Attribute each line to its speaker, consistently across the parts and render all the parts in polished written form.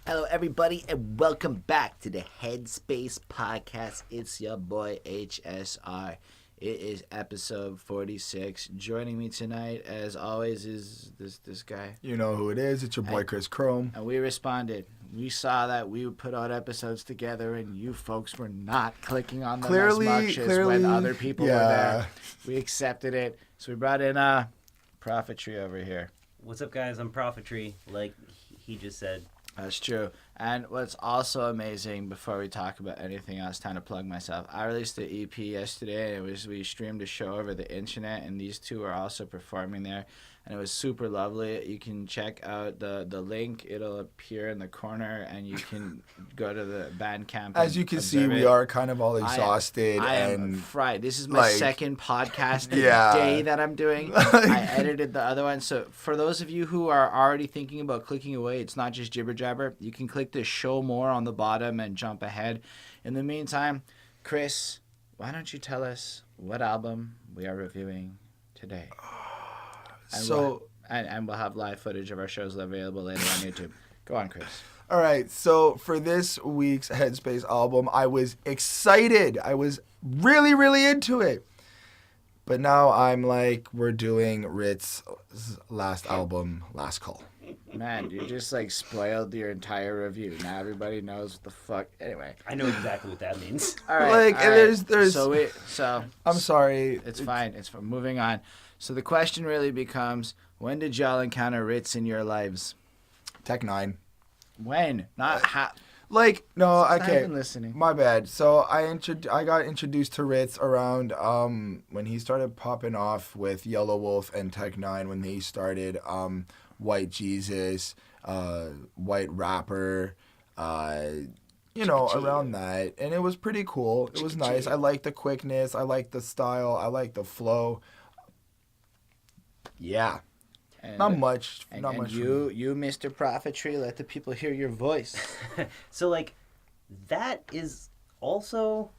Speaker 1: Hello, everybody, and welcome back to the Headspace Podcast. It's your boy HSR. It is episode 46. Joining me tonight, as always, is this guy.
Speaker 2: You know who it is. It's your boy Chris Chrome.
Speaker 1: And we responded. We saw that we would put out episodes together, and you folks were not clicking on them as much as when other people were there. We accepted it, so we brought in Prophetry over here.
Speaker 3: What's up, guys? I'm Prophetry, like he just said.
Speaker 1: That's true. And what's also amazing, before we talk about anything else, time to plug myself. I released the EP yesterday. We streamed a show over the internet, and these two are also performing there. And it was super lovely. You can check out the link. It'll appear in the corner, and you can go to the Bandcamp.
Speaker 2: As you can see, we are kind of all exhausted.
Speaker 1: I am fried. This is my second podcast day that I'm doing. I edited the other one. So for those of you who are already thinking about clicking away, it's not just jibber jabber. You can click the show more on the bottom and jump ahead. In the meantime, Chris, why don't you tell us what album we are reviewing today? And we'll have live footage of our shows available later on YouTube. Go on, Chris.
Speaker 2: All right. So for this week's Headspace album, I was excited. I was really, really into it. But now I'm like, we're doing Ritz's last album, Last Call.
Speaker 1: Man, you just like spoiled your entire review. Now everybody knows what the fuck. Anyway,
Speaker 3: I know exactly what that means.
Speaker 1: All right.
Speaker 2: Like, there's.
Speaker 1: So
Speaker 2: I'm sorry.
Speaker 1: It's fine. It's fine. Moving on. So the question really becomes, when did y'all encounter Rittz in your lives?
Speaker 2: Tech 9.
Speaker 1: When? Not how.
Speaker 2: Like, no,
Speaker 1: Not
Speaker 2: okay.
Speaker 1: even listening.
Speaker 2: My bad. So I got introduced to Rittz around when he started popping off with Yellow Wolf and Tech 9, when he started White Jesus, White Rapper, around that. And it was pretty cool. It was nice. I liked the quickness. I liked the style. I liked the flow. Yeah. Not much.
Speaker 1: You, Mr. Prophetry, let the people hear your voice.
Speaker 3: So, like, that is also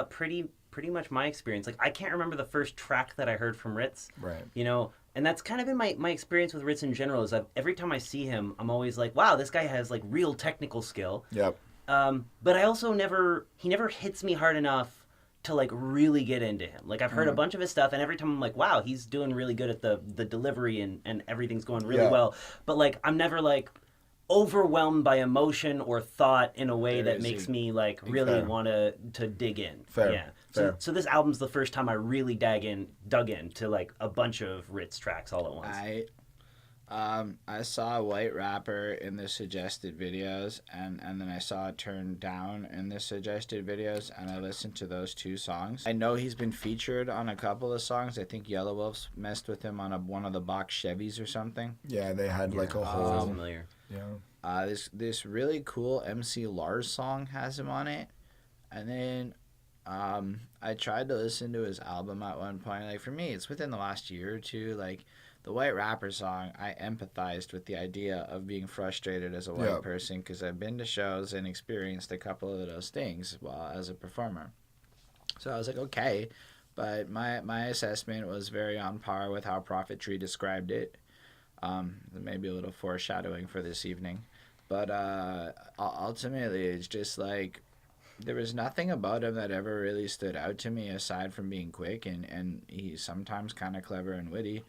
Speaker 3: pretty much my experience. Like, I can't remember the first track that I heard from Rittz.
Speaker 2: Right.
Speaker 3: You know, and that's kind of been my experience with Rittz in general, is every time I see him, I'm always like, wow, this guy has, like, real technical skill.
Speaker 2: Yep.
Speaker 3: But I also he never hits me hard enough to like really get into him. Like, I've heard a bunch of his stuff, and every time I'm like, wow, he's doing really good at the delivery and everything's going really well. But like, I'm never like overwhelmed by emotion or thought in a way that makes me like really want to dig in.
Speaker 2: Fair.
Speaker 3: Yeah.
Speaker 2: Fair.
Speaker 3: So this album's the first time I really dug in to like a bunch of Rittz tracks all at once.
Speaker 1: I saw White Rapper in the suggested videos, and then I saw it turned down in the suggested videos, and I listened to those two songs. I know he's been featured on a couple of songs. I think Yellow Wolf's messed with him on one of the box Chevys or something.
Speaker 2: Yeah, they had like a whole...
Speaker 3: Sounds familiar.
Speaker 2: Yeah.
Speaker 1: This really cool MC Lars song has him on it, and then I tried to listen to his album at one point. Like, for me, it's within the last year or two, like... The White Rapper song, I empathized with the idea of being frustrated as a white person, because I've been to shows and experienced a couple of those things as a performer. So I was like, okay, but my assessment was very on par with how Prophetry described it. Maybe a little foreshadowing for this evening. But ultimately, it's just like, there was nothing about him that ever really stood out to me aside from being quick, and he's sometimes kind of clever and witty.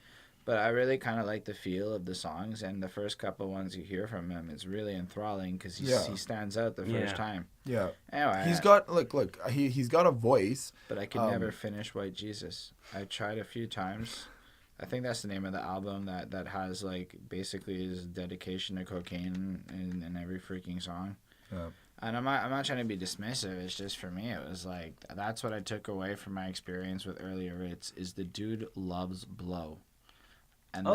Speaker 1: But I really kind of like the feel of the songs, and the first couple ones you hear from him, it's really enthralling because he stands out the first time.
Speaker 2: Yeah.
Speaker 1: Anyway,
Speaker 2: he's got he's got a voice.
Speaker 1: But I could never finish White Jesus. I tried a few times. I think that's the name of the album that has like basically his dedication to cocaine in every freaking song. Yeah. And I'm not trying to be dismissive. It's just, for me, it was like, that's what I took away from my experience with earlier Rittz, is the dude loves blow. And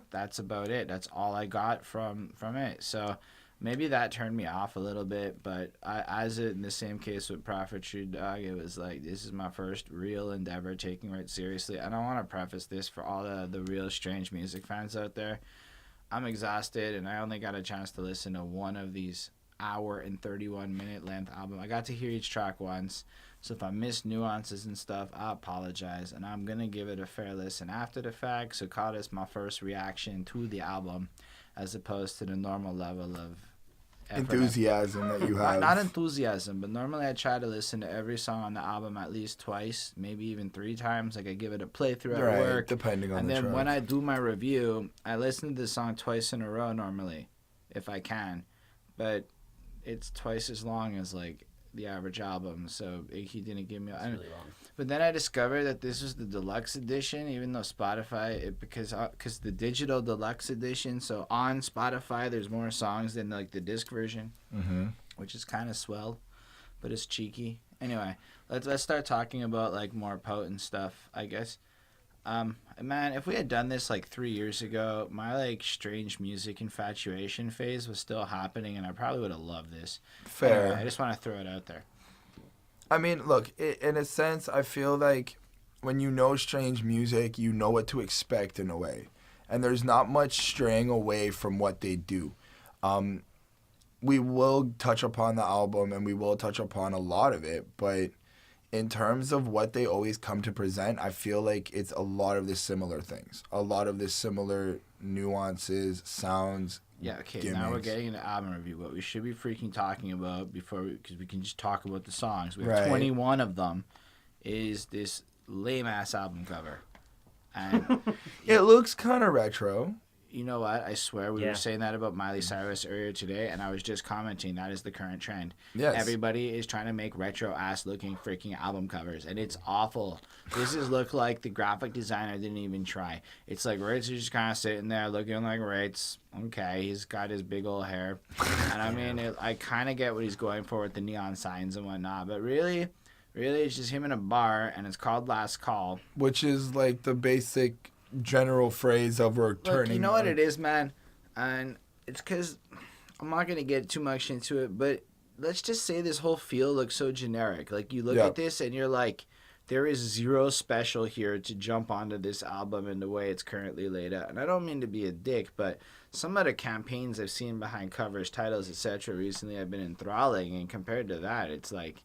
Speaker 1: that's about it. That's all I got from it. So maybe that turned me off a little bit. But in the same case with Prophetry, dog, it was like, this is my first real endeavor taking Rittz seriously. And I want to preface this for all the real strange music fans out there. I'm exhausted, and I only got a chance to listen to one of these hour and 31-minute length album. I got to hear each track once. So if I miss nuances and stuff, I apologize, and I'm going to give it a fair listen after the fact, so call this my first reaction to the album, as opposed to the normal level of
Speaker 2: enthusiasm that you have.
Speaker 1: Not enthusiasm, but normally I try to listen to every song on the album at least twice, maybe even 3 times. Like I give it a playthrough at work,
Speaker 2: depending on the track.
Speaker 1: And then when I do my review, I listen to the song twice in a row normally, if I can, but it's twice as long as like the average album, so he didn't give me.
Speaker 3: It's really long.
Speaker 1: But then I discovered that this was the deluxe edition, even though Spotify, because the digital deluxe edition. So on Spotify, there's more songs than like the disc version, which is kind of swell, but it's cheeky. Anyway, let's start talking about like more potent stuff, I guess. Man, if we had done this like 3 years ago, my like strange music infatuation phase was still happening, and I probably would have loved this.
Speaker 2: Fair.
Speaker 1: Anyway, I just want to throw it out there.
Speaker 2: I mean, look, in a sense, I feel like when you know strange music, you know what to expect in a way. And there's not much straying away from what they do. We will touch upon the album, and we will touch upon a lot of it, but in terms of what they always come to present, I feel like it's a lot of the similar things. A lot of the similar nuances, sounds.
Speaker 1: Yeah, okay,
Speaker 2: gimmicks.
Speaker 1: Now we're getting into album review. What we should be freaking talking about because we can just talk about the songs. We have 21 of them, is this lame-ass album cover. And
Speaker 2: it looks kind of retro.
Speaker 1: You know what? I swear we were saying that about Miley Cyrus earlier today, and I was just commenting that is the current trend.
Speaker 2: Yes.
Speaker 1: Everybody is trying to make retro-ass looking freaking album covers, and it's awful. This is look like the graphic designer didn't even try. It's like Rittz is just kind of sitting there looking like Rittz. Okay, he's got his big old hair. And I mean, I kind of get what he's going for with the neon signs and whatnot, but really, it's just him in a bar, and it's called Last Call.
Speaker 2: Which is like the basic general phrase of returning.
Speaker 1: Look, you know what it is, man? And it's because I'm not going to get too much into it, but let's just say this whole feel looks so generic. Like, you look at this and you're like, there is zero special here to jump onto this album in the way it's currently laid out. And I don't mean to be a dick, but some of the campaigns I've seen behind covers, titles, etc. recently have been enthralling, and compared to that, it's like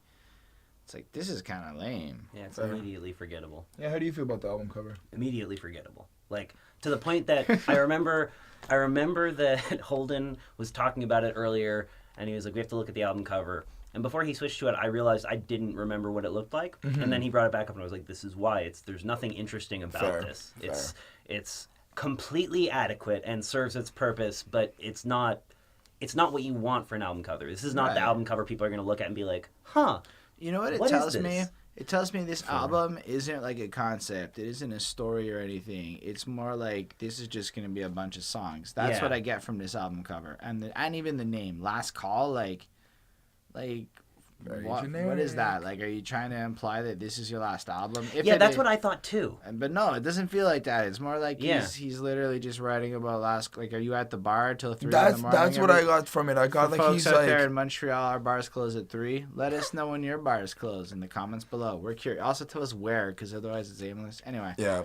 Speaker 1: this is kind of lame.
Speaker 3: Yeah, it's immediately forgettable.
Speaker 2: Yeah, how do you feel about the album cover?
Speaker 3: Immediately forgettable. Like, to the point that I remember that Holden was talking about it earlier, and he was like, we have to look at the album cover. And before he switched to it, I realized I didn't remember what it looked like. And then he brought it back up, and I was like, this is why. There's nothing interesting about this. It's completely adequate and serves its purpose, but it's not what you want for an album cover. This is not the album cover people are going to look at and be like, huh.
Speaker 1: You know what it tells me? It tells me this album isn't like a concept. It isn't a story or anything. It's more like this is just going to be a bunch of songs. That's what I get from this album cover. And even the name, Last Call, like what is that? Like, are you trying to imply that this is your last album?
Speaker 3: That's what I thought too.
Speaker 1: But no, it doesn't feel like that. It's more like he's literally just writing about like, are you at the bar till 3 in the morning?
Speaker 2: That's what I got from it. I got like
Speaker 1: folks out there in Montreal, our bars close at 3. Let us know when your bars close in the comments below. We're curious. Also tell us where, because otherwise it's aimless. Anyway.
Speaker 2: Yeah.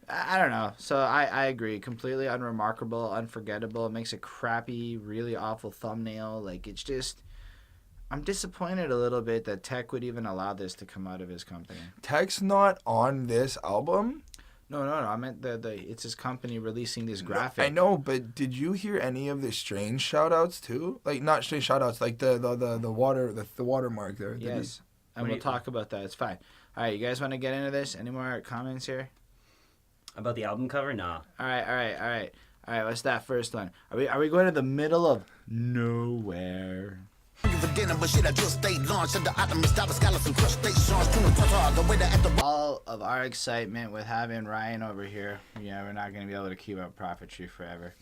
Speaker 1: I don't know. So I agree. Completely unremarkable, unforgettable. It makes a crappy, really awful thumbnail. Like, it's just... I'm disappointed a little bit that Tech would even allow this to come out of his company.
Speaker 2: Tech's not on this album?
Speaker 1: No. I meant it's his company releasing this graphic.
Speaker 2: I know, but did you hear any of the strange shout-outs too? Like, not strange shout-outs, like the watermark there.
Speaker 1: Yes, and we'll talk about that. It's fine. All right, you guys want to get into this? Any more comments here?
Speaker 3: About the album cover? Nah.
Speaker 1: All right. What's that first one? Are we going to the middle of nowhere? All of our excitement with having Ryan over here. Yeah, we're not going to be able to keep up Prophetry forever.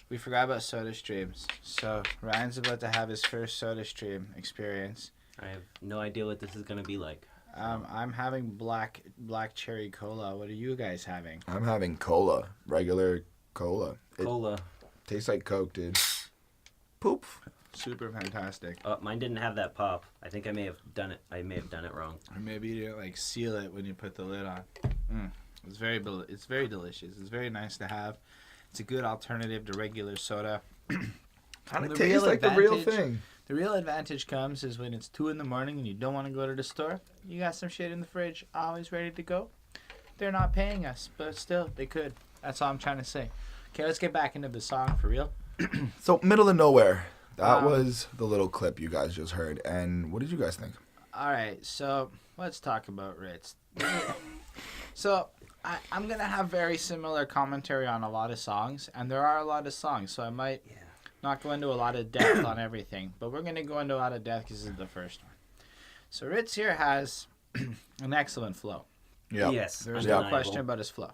Speaker 1: We forgot about Soda Streams. So Ryan's about to have his first Soda Stream experience.
Speaker 3: I have no idea what this is going to be like.
Speaker 1: I'm having black cherry cola. What are you guys having?
Speaker 2: I'm having cola. Regular cola.
Speaker 3: Cola.
Speaker 2: Tastes like Coke, dude. Poop.
Speaker 1: Super fantastic.
Speaker 3: Mine didn't have that pop. I think I may have done it wrong.
Speaker 1: Or maybe you didn't like seal it when you put the lid on. It's very delicious. It's very nice to have. It's a good alternative to regular soda.
Speaker 2: Kind of tastes like the real thing.
Speaker 1: The real advantage comes is when it's 2 in the morning and you don't want to go to the store. You got some shit in the fridge, always ready to go. They're not paying us, but still, they could. That's all I'm trying to say. Okay, let's get back into the song for real.
Speaker 2: So Middle of Nowhere. That was the little clip you guys just heard. And what did you guys think?
Speaker 1: All right, so let's talk about Rittz. So I'm going to have very similar commentary on a lot of songs, and there are a lot of songs, so I might not go into a lot of depth on everything, but we're going to go into a lot of depth because this is the first one. So Rittz here has an excellent flow.
Speaker 2: Yeah.
Speaker 3: Yes.
Speaker 1: There's no question about his flow.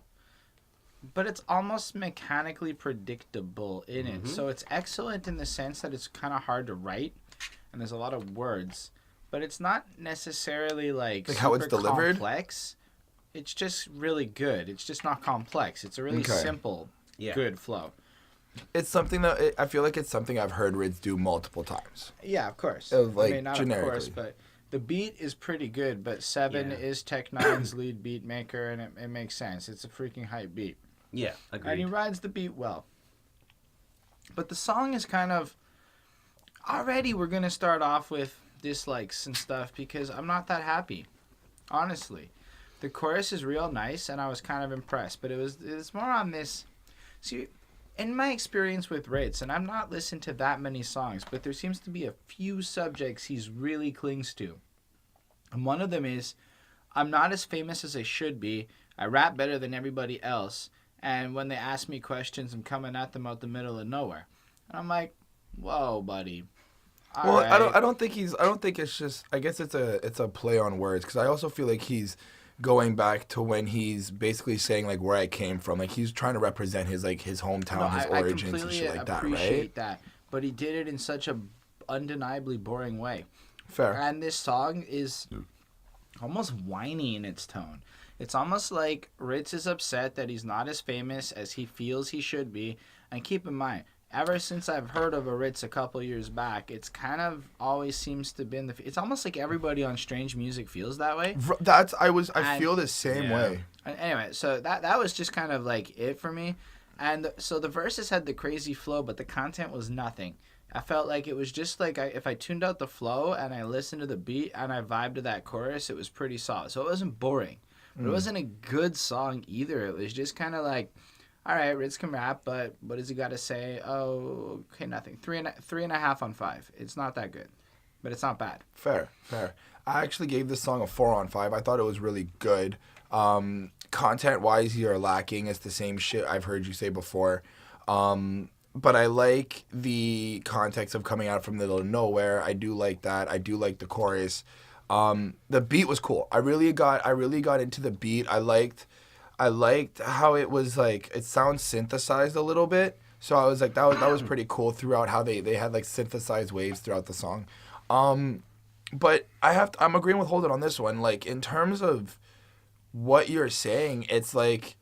Speaker 1: But it's almost mechanically predictable in it. So it's excellent in the sense that it's kind of hard to write, and there's a lot of words. But it's not necessarily like
Speaker 2: how it's delivered?
Speaker 1: Complex. It's just really good. It's just not complex. It's a really simple, good flow.
Speaker 2: It's something that I feel like it's something I've heard Rittz do multiple times.
Speaker 1: Yeah, of course.
Speaker 2: Like,
Speaker 1: I mean, not
Speaker 2: generically.
Speaker 1: of course, but the beat is pretty good. But Seven is Tech Nine's lead beat maker, and it makes sense. It's a freaking hype beat.
Speaker 3: Yeah, agreed.
Speaker 1: And he rides the beat well. But the song is kind of... Already we're going to start off with dislikes and stuff because I'm not that happy. Honestly. The chorus is real nice and I was kind of impressed. But it's more on this... See, in my experience with Rittz, and I've not listened to that many songs, but there seems to be a few subjects he's really clings to. And one of them is, I'm not as famous as I should be. I rap better than everybody else. And when they ask me questions, I'm coming at them out the middle of nowhere. And I'm like, whoa, buddy. All right.
Speaker 2: I don't think it's just, I guess it's a play on words. Because I also feel like he's going back to when he's basically saying like where I came from. Like he's trying to represent his hometown, his origins and shit like that, right?
Speaker 1: I appreciate that. But he did it in such a undeniably boring way.
Speaker 2: Fair.
Speaker 1: And this song is almost whiny in its tone. It's almost like Rittz is upset that he's not as famous as he feels he should be. And keep in mind, ever since I've heard of a Rittz a couple years back, it's kind of always seems to be it's almost like everybody on Strange Music feels that way.
Speaker 2: I feel the same way.
Speaker 1: Anyway, so that was just kind of like it for me. And so the verses had the crazy flow, but the content was nothing. I felt like it was just like if I tuned out the flow and I listened to the beat and I vibed to that chorus, it was pretty solid. So it wasn't boring. But it wasn't a good song either. It was just kind of like, all right, Rittz can rap, but what does he got to say? Oh, okay, nothing. 3.5 on 5. It's not that good, but it's not bad.
Speaker 2: Fair. I actually gave this song a 4 on 5. I thought it was really good. Content-wise, you're lacking. It's the same shit I've heard you say before. But I like the context of coming out from the middle of nowhere. I do like that. I do like the chorus. The beat was cool. I really got into the beat. I liked how it was like it sounds synthesized a little bit. So I was like that was pretty cool throughout how they had like synthesized waves throughout the song. But I'm agreeing with Holden on this one. Like in terms of what you're saying, it's like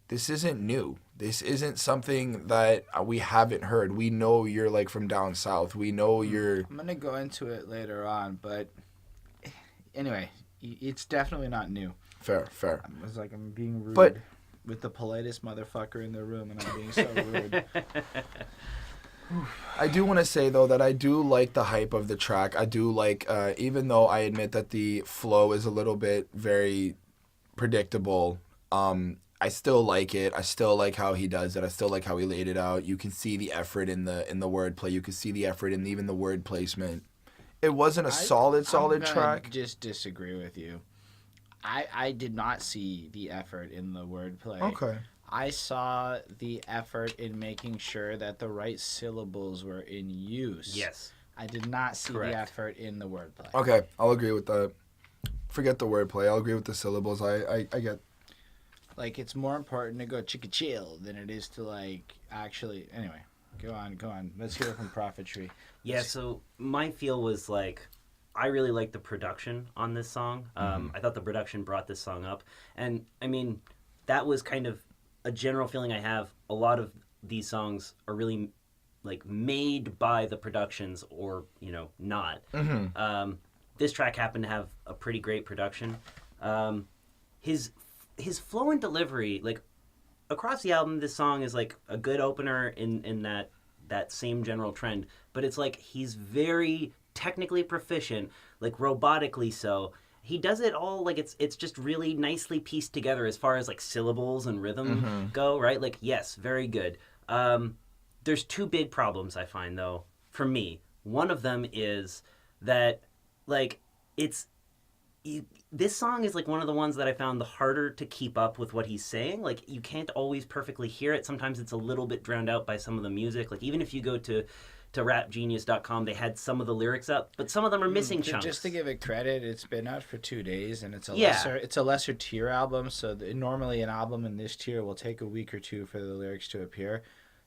Speaker 2: this isn't new. This isn't something that we haven't heard. We know you're like from down south. We know you're.
Speaker 1: I'm gonna go into it later on, but anyway, it's definitely not new.
Speaker 2: Fair.
Speaker 1: It's like I'm being rude with the politest motherfucker in the room, and I'm being so rude.
Speaker 2: I do want to say, though, that I do like the hype of the track. I do like, even though I admit that the flow is a little bit very predictable, I still like it. I still like how he does it. I still like how he laid it out. You can see the effort in the wordplay. You can see the effort in even the word placement. It wasn't a solid track.
Speaker 1: I just disagree with you. I did not see the effort in the wordplay.
Speaker 2: Okay.
Speaker 1: I saw the effort in making sure that the right syllables were in use.
Speaker 3: Yes.
Speaker 1: I did not see the effort in the wordplay.
Speaker 2: Okay, I'll agree with that. Forget the wordplay. I'll agree with the syllables. I get.
Speaker 1: Like, it's more important to go chicka chill than it is to, like, actually... Anyway, go on. Let's hear it from Prophetry.
Speaker 3: Yeah, so my feel was, like, I really liked the production on this song. I thought the production brought this song up. And, I mean, that was kind of a general feeling I have. A lot of these songs are really, like, made by the productions or, you know, not. This track happened to have a pretty great production. His flow and delivery, like, across the album, this song is, like, a good opener in that same general trend. But it's, like, he's very technically proficient, like, robotically so. He does it all, like, it's just really nicely pieced together as far as, like, syllables and rhythm go, right? Like, yes, very good. there's two big problems I find though for me. One of them is that like this song is like one of the ones that I found the harder to keep up with what he's saying. Like you can't always perfectly hear it. Sometimes it's a little bit drowned out by some of the music. Like even if you go to rapgenius.com, they had some of the lyrics up, but some of them are missing chunks.
Speaker 1: Just to give it credit, it's been out for 2 days, and it's a lesser tier album. So normally an album in this tier will take a week or two for the lyrics to appear.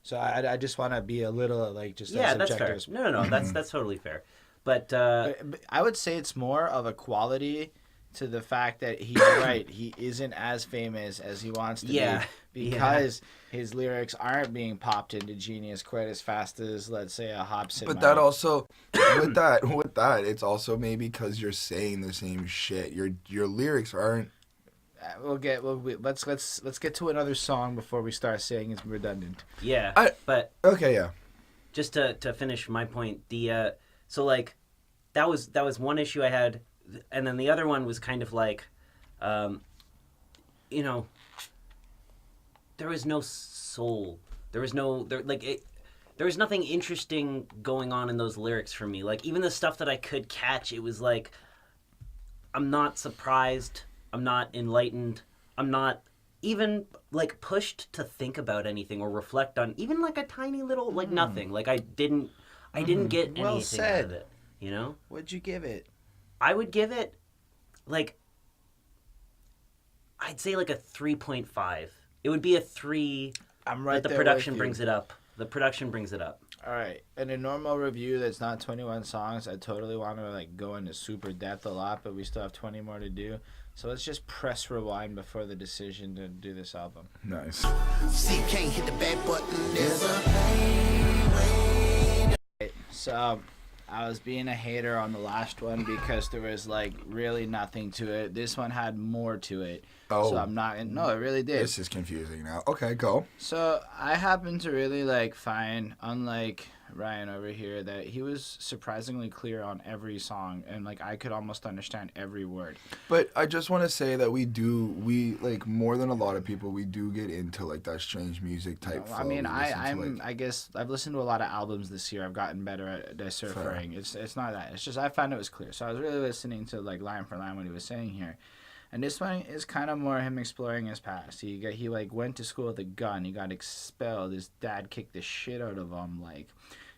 Speaker 1: So I just want to be a little like just as
Speaker 3: that's fair. No, that's totally fair. But
Speaker 1: I would say it's more of a quality to the fact that he's right. He isn't as famous as he wants to be because his lyrics aren't being popped into Genius quite as fast as, let's say, a Hobson.
Speaker 2: But that also, with that, it's also maybe because you're saying the same shit. Your lyrics aren't.
Speaker 1: Let's get to another song before we start saying it's redundant.
Speaker 3: Yeah, but
Speaker 2: okay, yeah.
Speaker 3: Just to finish my point, so like that was one issue I had, and then the other one was kind of like, you know, there was no soul. There was nothing interesting going on in those lyrics for me. Like even the stuff that I could catch, it was like, I'm not surprised. I'm not enlightened. I'm not even like pushed to think about anything or reflect on even like a tiny little like nothing. Like I didn't get anything out of it. You know?
Speaker 1: What'd you give it?
Speaker 3: I would give it like I'd say like a 3.5. It would be a 3.
Speaker 1: I'm right
Speaker 3: but the production brings it up. The production brings it up.
Speaker 1: All right. In a normal review that's not 21 songs, I totally want to like go into super depth a lot, but we still have 20 more to do. So let's just press rewind before the decision to do this album.
Speaker 2: Nice.
Speaker 4: See, you can't hit the back button. There's a pain.
Speaker 1: So I was being a hater on the last one because there was like really nothing to it. This one had more to it.
Speaker 2: Oh.
Speaker 1: So I'm not. No, it really did.
Speaker 2: This is confusing now. Okay, go.
Speaker 1: So I happen to really like find, unlike Ryan over here, that he was surprisingly clear on every song, and like I could almost understand every word.
Speaker 2: But I just want to say that we like more than a lot of people, we do get into like that strange music type.
Speaker 1: I mean, I guess I've listened to a lot of albums this year. I've gotten better at deciphering. It's not that. It's just I found it was clear. So I was really listening to like line for line what he was saying here. And this one is kind of more him exploring his past. He like went to school with a gun. He got expelled. His dad kicked the shit out of him. Like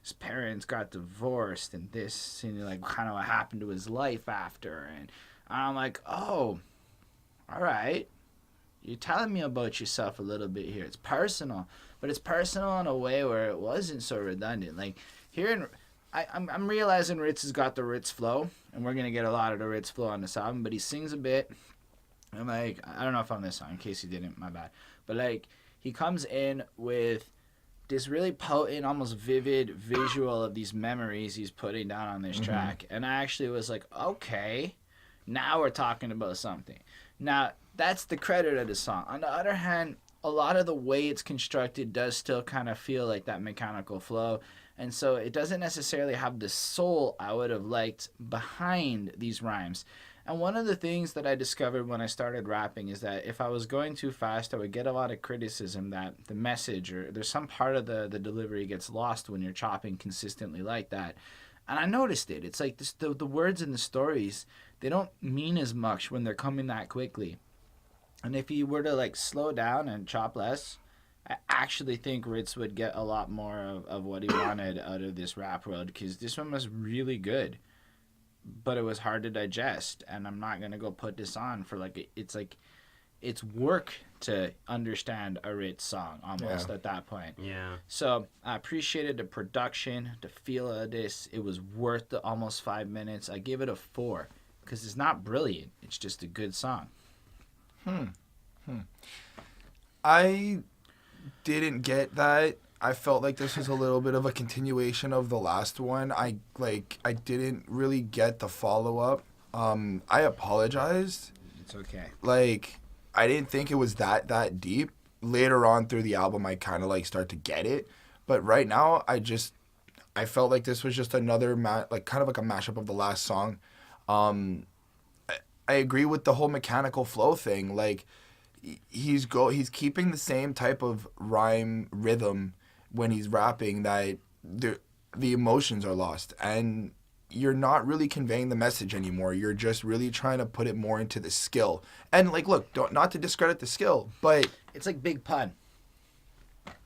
Speaker 1: his parents got divorced and this and like kind of what happened to his life after. And I'm like, oh, all right. You're telling me about yourself a little bit here. It's personal, but it's personal in a way where it wasn't so redundant. Like here, I'm realizing Rittz has got the Rittz flow, and we're gonna get a lot of the Rittz flow on this album. But he sings a bit. And like, I don't know if on this song, in case you didn't, my bad. But like, he comes in with this really potent, almost vivid visual of these memories he's putting down on this track. And I actually was like, okay, now we're talking about something. Now, that's the credit of the song. On the other hand, a lot of the way it's constructed does still kind of feel like that mechanical flow. And so it doesn't necessarily have the soul I would have liked behind these rhymes. And one of the things that I discovered when I started rapping is that if I was going too fast, I would get a lot of criticism that the message or there's some part of the delivery gets lost when you're chopping consistently like that. And I noticed it. It's like the words in the stories, they don't mean as much when they're coming that quickly. And if you were to like slow down and chop less, I actually think Rittz would get a lot more of what he wanted out of this rap world, because this one was really good. But it was hard to digest, and I'm not gonna go put this on for like it's work to understand a Rittz song almost at that point.
Speaker 3: Yeah.
Speaker 1: So I appreciated the production, the feel of this. It was worth the almost 5 minutes. I give it a 4 because it's not brilliant. It's just a good song.
Speaker 2: I didn't get that. I felt like this was a little bit of a continuation of the last one. I didn't really get the follow-up. I apologized.
Speaker 1: It's okay.
Speaker 2: Like, I didn't think it was that deep. Later on through the album, I kind of like start to get it. But right now, I felt like this was just another kind of like a mashup of the last song. I agree with the whole mechanical flow thing. Like, he's keeping the same type of rhyme rhythm when he's rapping that the emotions are lost and you're not really conveying the message anymore. You're just really trying to put it more into the skill. And like, look, not to discredit the skill, but
Speaker 1: it's like Big Pun.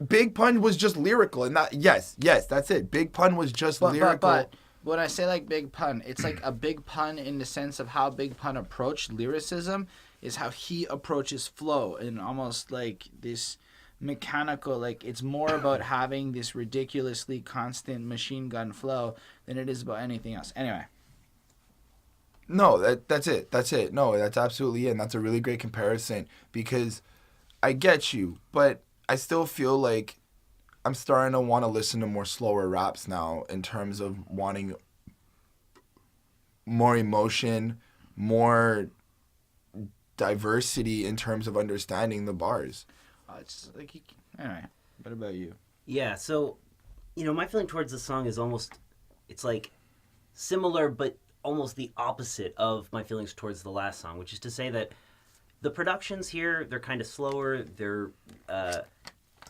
Speaker 2: Big Pun was just lyrical, and that yes, that's it. Big Pun was just lyrical.
Speaker 1: But when I say like Big Pun, it's like a Big Pun in the sense of how Big Pun approached lyricism is how he approaches flow, and almost like this mechanical, like it's more about having this ridiculously constant machine gun flow than it is about anything else. Anyway.
Speaker 2: No, that's it. No, that's absolutely it. And that's a really great comparison because I get you, but I still feel like I'm starting to want to listen to more slower raps now in terms of wanting more emotion, more diversity in terms of understanding the bars.
Speaker 1: It's like, anyway, what about you?
Speaker 3: Yeah, so, my feeling towards the song is almost, it's like similar, but almost the opposite of my feelings towards the last song, which is to say that the productions here, they're kind of slower, they're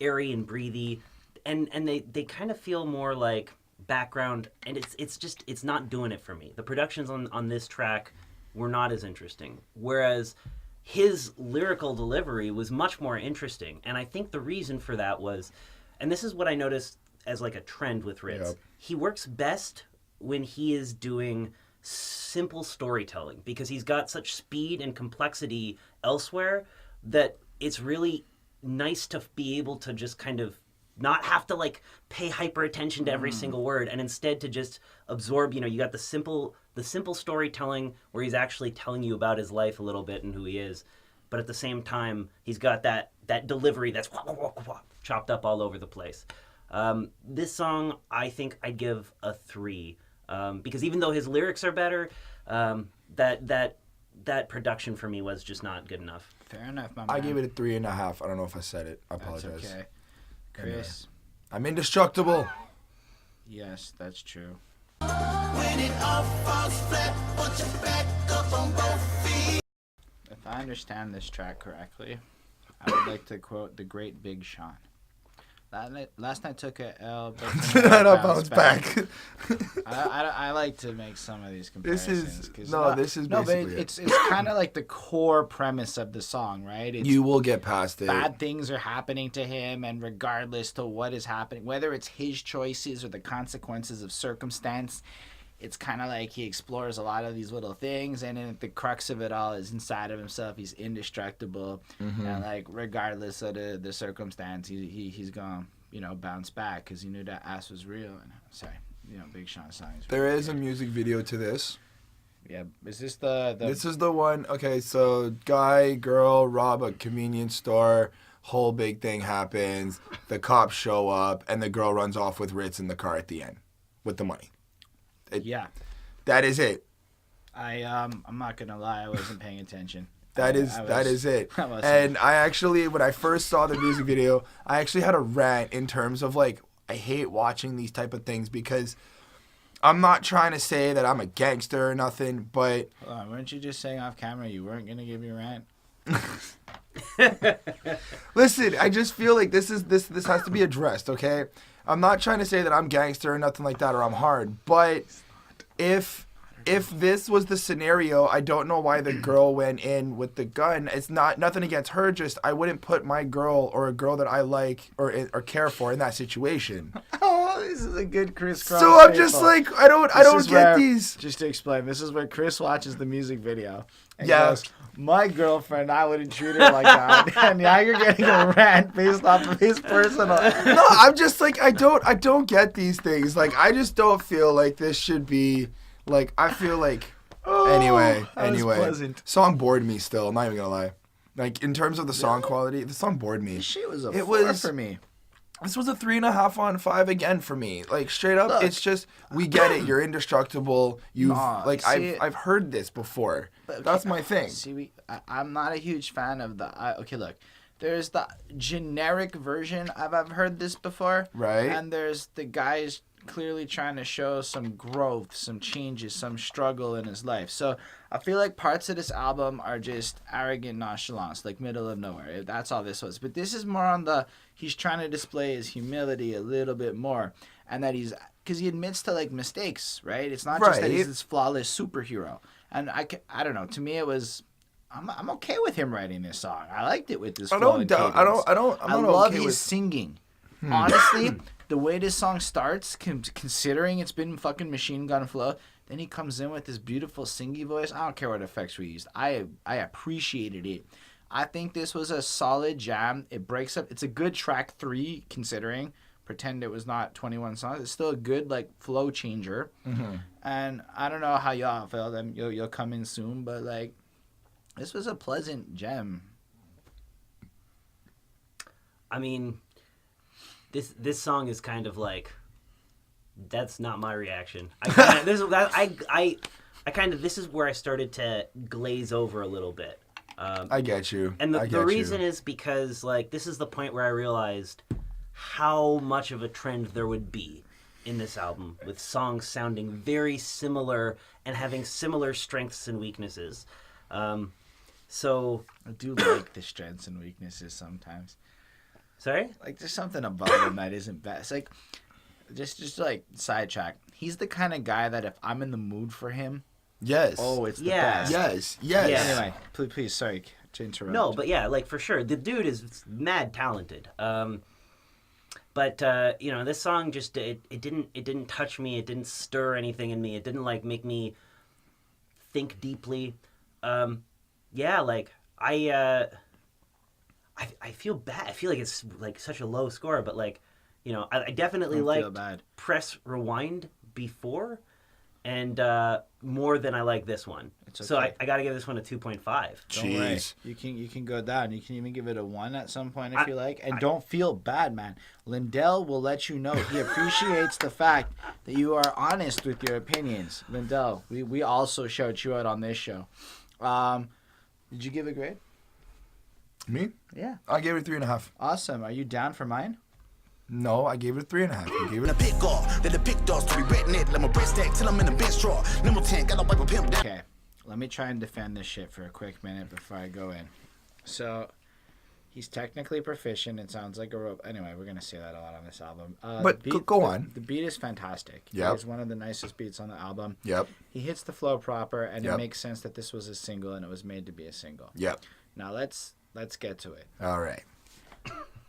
Speaker 3: airy and breathy, and they kind of feel more like background, and it's not doing it for me. The productions on this track were not as interesting, whereas his lyrical delivery was much more interesting. And I think the reason for that was, and this is what I noticed as like a trend with Rittz, he works best when he is doing simple storytelling because he's got such speed and complexity elsewhere that it's really nice to be able to just kind of not have to like pay hyper attention to every single word and instead to just absorb, you got the simple storytelling where he's actually telling you about his life a little bit and who he is. But at the same time, he's got that delivery that's chopped up all over the place. This song, I think I'd give a 3. Because even though his lyrics are better, that production for me was just not good enough.
Speaker 1: Fair enough, my man.
Speaker 2: I gave it a 3.5. I don't know if I said it. I apologize.
Speaker 1: That's okay. Chris?
Speaker 2: I'm indestructible.
Speaker 1: Yes, that's true.
Speaker 4: When it all falls flat, put your back up on both feet.
Speaker 1: If I understand this track correctly, I would like to quote the great Big Sean. Last night took a L, but
Speaker 2: tonight I bounced back.
Speaker 1: I like to make some of these comparisons.
Speaker 2: This is basically
Speaker 1: it's kind of like the core premise of the song, right?
Speaker 2: You will get past it.
Speaker 1: Bad things are happening to him, and regardless to what is happening, whether it's his choices or the consequences of circumstance, it's kind of like he explores a lot of these little things, and then the crux of it all is inside of himself. He's indestructible, and like regardless of the circumstance, he's gonna bounce back because he knew that ass was real. And sorry, Big Sean song.
Speaker 2: There is a music video to this.
Speaker 1: Yeah, is this the?
Speaker 2: This is the one. Okay, so guy, girl rob a convenience store. Whole big thing happens. The cops show up, and the girl runs off with Rittz in the car at the end with the money.
Speaker 1: Yeah,
Speaker 2: that is it.
Speaker 1: I'm not gonna lie, I wasn't paying attention.
Speaker 2: That is it. And I actually, when I first saw the music video, I actually had a rant in terms of like I hate watching these type of things because I'm not trying to say that I'm a gangster or nothing, but
Speaker 1: hold on, weren't you just saying off camera you weren't gonna give your rant?
Speaker 2: Listen, I just feel like this has to be addressed, okay? I'm not trying to say that I'm gangster or nothing like that or I'm hard, but if this was the scenario, I don't know why the girl went in with the gun. It's nothing against her, just I wouldn't put my girl or a girl that I like or care for in that situation.
Speaker 1: Oh, this is a good Chris Cross.
Speaker 2: So I'm just like I don't get these.
Speaker 1: Just to explain, this is where Chris watches the music video. And
Speaker 2: yeah.
Speaker 1: Goes, my girlfriend, I wouldn't treat her like that. And now you're getting a rant based off of his personal.
Speaker 2: No, I'm just like I don't get these things. Like I just don't feel like this should be like I feel like anyway. Song bored me still, I'm not even gonna lie. Like in terms of the song quality, the song bored me.
Speaker 1: This shit was a 4 for me.
Speaker 2: This was a 3.5 on 5 again for me. Like straight up, it's just we get it. You're indestructible. I've heard this before. That's my thing.
Speaker 1: See, I'm not a huge fan of the. Okay, look, there's the generic version. I've heard this before.
Speaker 2: Right.
Speaker 1: And there's the guys clearly trying to show some growth, some changes, some struggle in his life. So I feel like parts of this album are just arrogant nonchalance, like middle of nowhere. That's all this was. But this is more on he's trying to display his humility a little bit more, and that because he admits to like mistakes, right? It's not just that he's this flawless superhero. And I don't know. To me, it was. I'm okay with him writing this song. I liked it with this. I love his singing. Honestly, the way this song starts, considering it's been fucking machine gun flow, then he comes in with this beautiful singy voice. I don't care what effects we used. I appreciated it. I think this was a solid jam. It breaks up. It's a good track 3, considering. Pretend it was not 21 songs. It's still a good like flow changer. Mm-hmm. And I don't know how y'all felt. You'll come in soon, but like this was a pleasant gem.
Speaker 3: I mean, this song is kind of like, that's not my reaction. This is where I started to glaze over a little bit.
Speaker 2: I get you.
Speaker 3: And the reason is because like this is the point where I realized how much of a trend there would be in this album, with songs sounding very similar and having similar strengths and weaknesses. So
Speaker 1: I do like the strengths and weaknesses sometimes.
Speaker 3: Sorry?
Speaker 1: Like there's something about him that isn't best. Like just like sidetrack. He's the kind of guy that if I'm in the mood for him, it's the best.
Speaker 2: Yes.
Speaker 1: Anyway, please, sorry to interrupt.
Speaker 3: No, but yeah, like for sure, the dude is mad talented. But this song just it didn't touch me. It didn't stir anything in me. It didn't like make me think deeply. Like I feel bad. I feel like it's like such a low score, but like, I definitely liked Press Rewind before, and more than I like this one. Okay. So I got to give this one a 2.5.
Speaker 1: Don't worry. You can go down. You can even give it a 1 at some point if you like. And don't feel bad, man. Lindell will let you know. He appreciates the fact that you are honest with your opinions. Lindell, we also shout you out on this show. Did you give a grade?
Speaker 2: Me?
Speaker 1: Yeah.
Speaker 2: I gave it 3.5.
Speaker 1: Awesome. Are you down for mine?
Speaker 2: No, I gave it a 3.5. You gave it a
Speaker 4: pick off. Let the pick dogs to be redneck. Let my breast stack till I'm in the bench drawer. Number 10, gotta wipe a pimp down.
Speaker 1: Okay. Let me try and defend this shit for a quick minute before I go in. So, he's technically proficient. It sounds like a rope. Anyway, we're going to say that a lot on this album.
Speaker 2: But go on.
Speaker 1: The beat is fantastic.
Speaker 2: Yep.
Speaker 1: It's one of the nicest beats on the album.
Speaker 2: Yep.
Speaker 1: He hits the flow proper, and it makes sense that this was a single and it was made to be a single.
Speaker 2: Yep.
Speaker 1: Now, let's get to it.
Speaker 2: All right.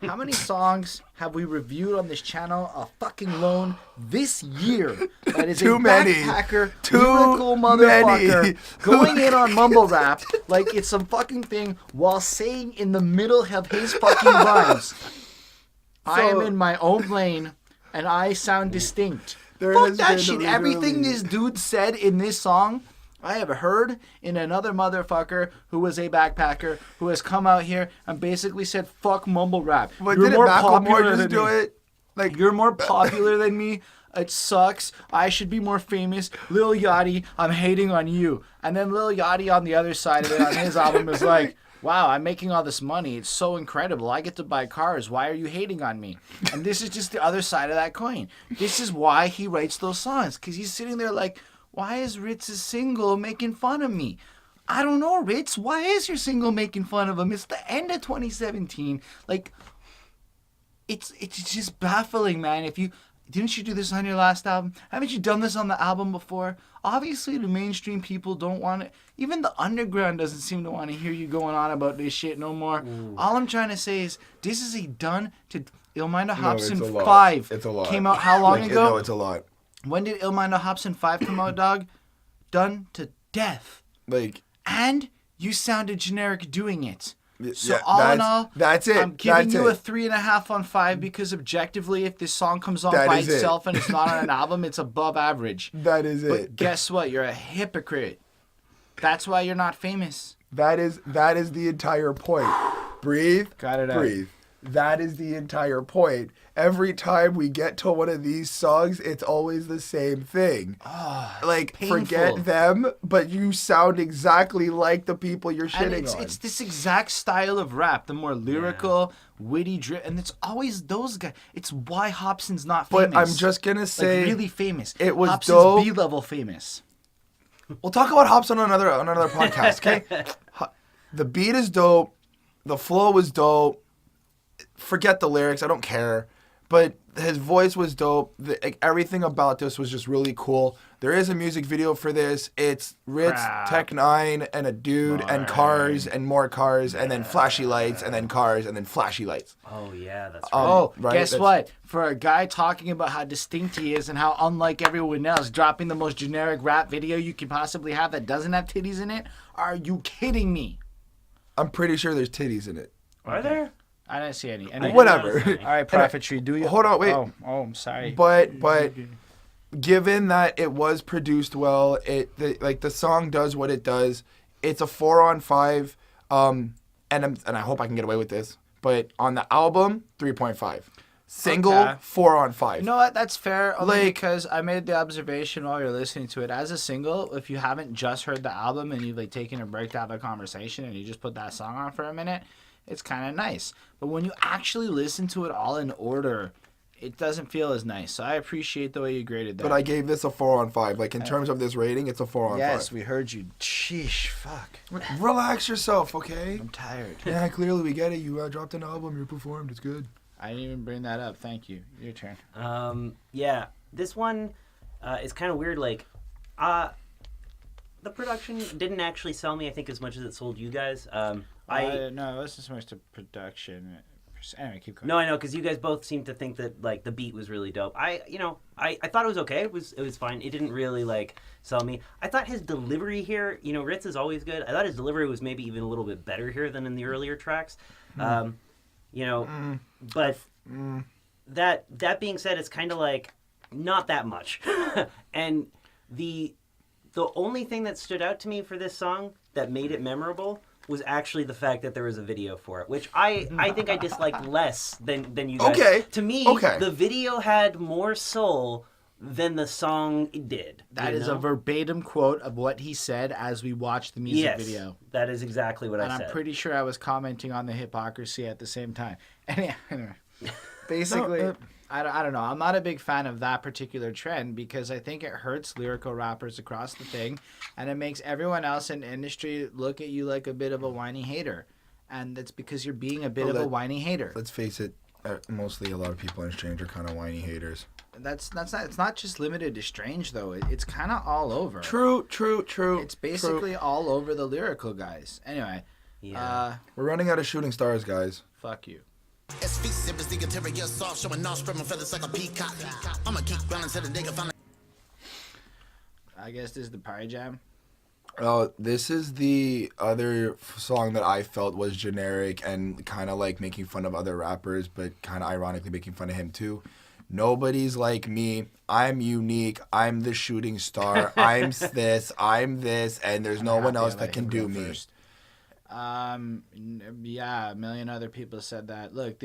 Speaker 1: How many songs have we reviewed on this channel alone this year? That is
Speaker 2: Too
Speaker 1: a
Speaker 2: many.
Speaker 1: backpacker, lyrical motherfucker going in on mumble rap like it's some fucking thing while saying in the middle of his fucking rhymes, I am in my own lane and I sound distinct. Fuck that shit. Everything this dude said in this song, I have heard in another motherfucker who was a backpacker who has come out here and basically said, fuck mumble rap.
Speaker 2: But you're more popular than me.
Speaker 1: Like, you're more popular than me. It sucks. I should be more famous. Lil Yachty, I'm hating on you. And then Lil Yachty on the other side of it on his album is like, wow, I'm making all this money. It's so incredible. I get to buy cars. Why are you hating on me? And this is just the other side of that coin. This is why he writes those songs. Because he's sitting there like, why is Ritz's single making fun of me? I don't know, Ritz. Why is your single making fun of him? It's the end of 2017. Like, it's just baffling, man. Didn't you do this on your last album? Haven't you done this on the album before? Obviously, the mainstream people don't want it. Even the underground doesn't seem to want to hear you going on about this shit no more. All I'm trying to say is, this is a done to Illminder Hobson 5.
Speaker 2: It's a lot.
Speaker 1: Came out how long ago?
Speaker 2: No, it's a lot.
Speaker 1: When did Illminder Hobson 5 come out, dog? Done to death. And you sounded generic doing it. So all in all,
Speaker 2: that's it.
Speaker 1: I'm giving you a 3.5 on 5 because objectively, if this song comes on by itself and it's not on an album, it's above average.
Speaker 2: That is it.
Speaker 1: But guess what? You're a hypocrite. That's why you're not famous.
Speaker 2: That is the entire point. Breathe.
Speaker 1: Got it out.
Speaker 2: Breathe. That is the entire point. Every time we get to one of these songs, it's always the same thing. Like,
Speaker 1: painful.
Speaker 2: forget them, but you sound exactly like the people you're shitting on.
Speaker 1: It's this exact style of rap, the more lyrical, witty, and it's always those guys. It's why Hobson's not famous.
Speaker 2: But I'm just gonna say,
Speaker 1: like, really famous.
Speaker 2: it was
Speaker 1: Hobson's
Speaker 2: dope.
Speaker 1: B-level famous.
Speaker 2: We'll talk about Hobson on another podcast, okay? The beat is dope. The flow was dope. Forget the lyrics. I don't care. But his voice was dope. Everything about this was just really cool. There is a music video for this. It's Rittz, Tech 9, and a dude, and cars, and more cars, and then flashy lights, and then cars, and then flashy lights.
Speaker 3: Oh, yeah, that's right.
Speaker 1: Oh,
Speaker 2: right?
Speaker 1: guess what? For a guy talking about how distinct he is and how unlike everyone else, dropping the most generic rap video you could possibly have that doesn't have titties in it, are you kidding me?
Speaker 2: I'm pretty sure there's titties in it.
Speaker 3: Are there?
Speaker 1: I didn't see any.
Speaker 2: Whatever.
Speaker 1: All right, Prophetry, do you?
Speaker 2: Hold on, wait.
Speaker 1: Oh, I'm sorry.
Speaker 2: But given that it was produced well, the song does what it does. It's a 4-on-5, and I hope I can get away with this. But on the album, 3.5. Single,
Speaker 1: Okay.
Speaker 2: 4-on-5.
Speaker 1: You know what? That's fair. Only
Speaker 2: Like-
Speaker 1: because I made the observation while you're listening to it. As a single, if you haven't just heard the album and you've like taken a break to have a conversation and you just put that song on for a minute, it's kind of nice. But when you actually listen to it all in order, it doesn't feel as nice. So I appreciate the way you graded that.
Speaker 2: But I gave this a 4-on-5. Like, in terms of this rating, it's a 4-on-5.
Speaker 1: Yes, we heard you. Sheesh, fuck.
Speaker 2: Relax yourself, okay?
Speaker 1: I'm tired.
Speaker 2: Yeah, clearly we get it. You dropped an album. You performed. It's good.
Speaker 1: I didn't even bring that up. Thank you. Your turn.
Speaker 3: Yeah, this one is kind of weird. Like, the production didn't actually sell me, I think, as much as it sold you guys.
Speaker 1: No, it wasn't so much the production. Anyway, keep going.
Speaker 3: No, I know, because you guys both seem to think that like the beat was really dope. I thought it was okay. It was fine. It didn't really like sell me. I thought his delivery here, Rittz is always good. I thought his delivery was maybe even a little bit better here than in the earlier tracks. But that being said, it's kind of like not that much. And the only thing that stood out to me for this song that made it memorable was actually the fact that there was a video for it, which I think I disliked less than you guys.
Speaker 2: Okay.
Speaker 3: To me, the video had more soul than the song did.
Speaker 1: That is a verbatim quote of what he said as we watched the music video.
Speaker 3: That is exactly what I said.
Speaker 1: And I'm pretty sure I was commenting on the hypocrisy at the same time. Anyway, basically, I don't know. I'm not a big fan of that particular trend because I think it hurts lyrical rappers across the thing, and it makes everyone else in the industry look at you like a bit of a whiny hater. And that's because you're being a bit of a whiny hater.
Speaker 2: Let's face it. Mostly a lot of people in Strange are kind of whiny haters.
Speaker 1: That's not. It's not just limited to Strange though. It's kind of all over.
Speaker 2: True.
Speaker 1: It's basically all over the lyrical guys. Anyway,
Speaker 3: Yeah.
Speaker 2: We're running out of Shooting Stars, guys.
Speaker 1: Fuck you. I guess this is the Pie Jam.
Speaker 2: This is the other song that I felt was generic and kind of like making fun of other rappers, but kind of ironically making fun of him too. Nobody's like me. I'm unique. I'm the shooting star. I'm this. I'm this, and there's no one else that can do me.
Speaker 1: First. Yeah, a million other people said that. Look,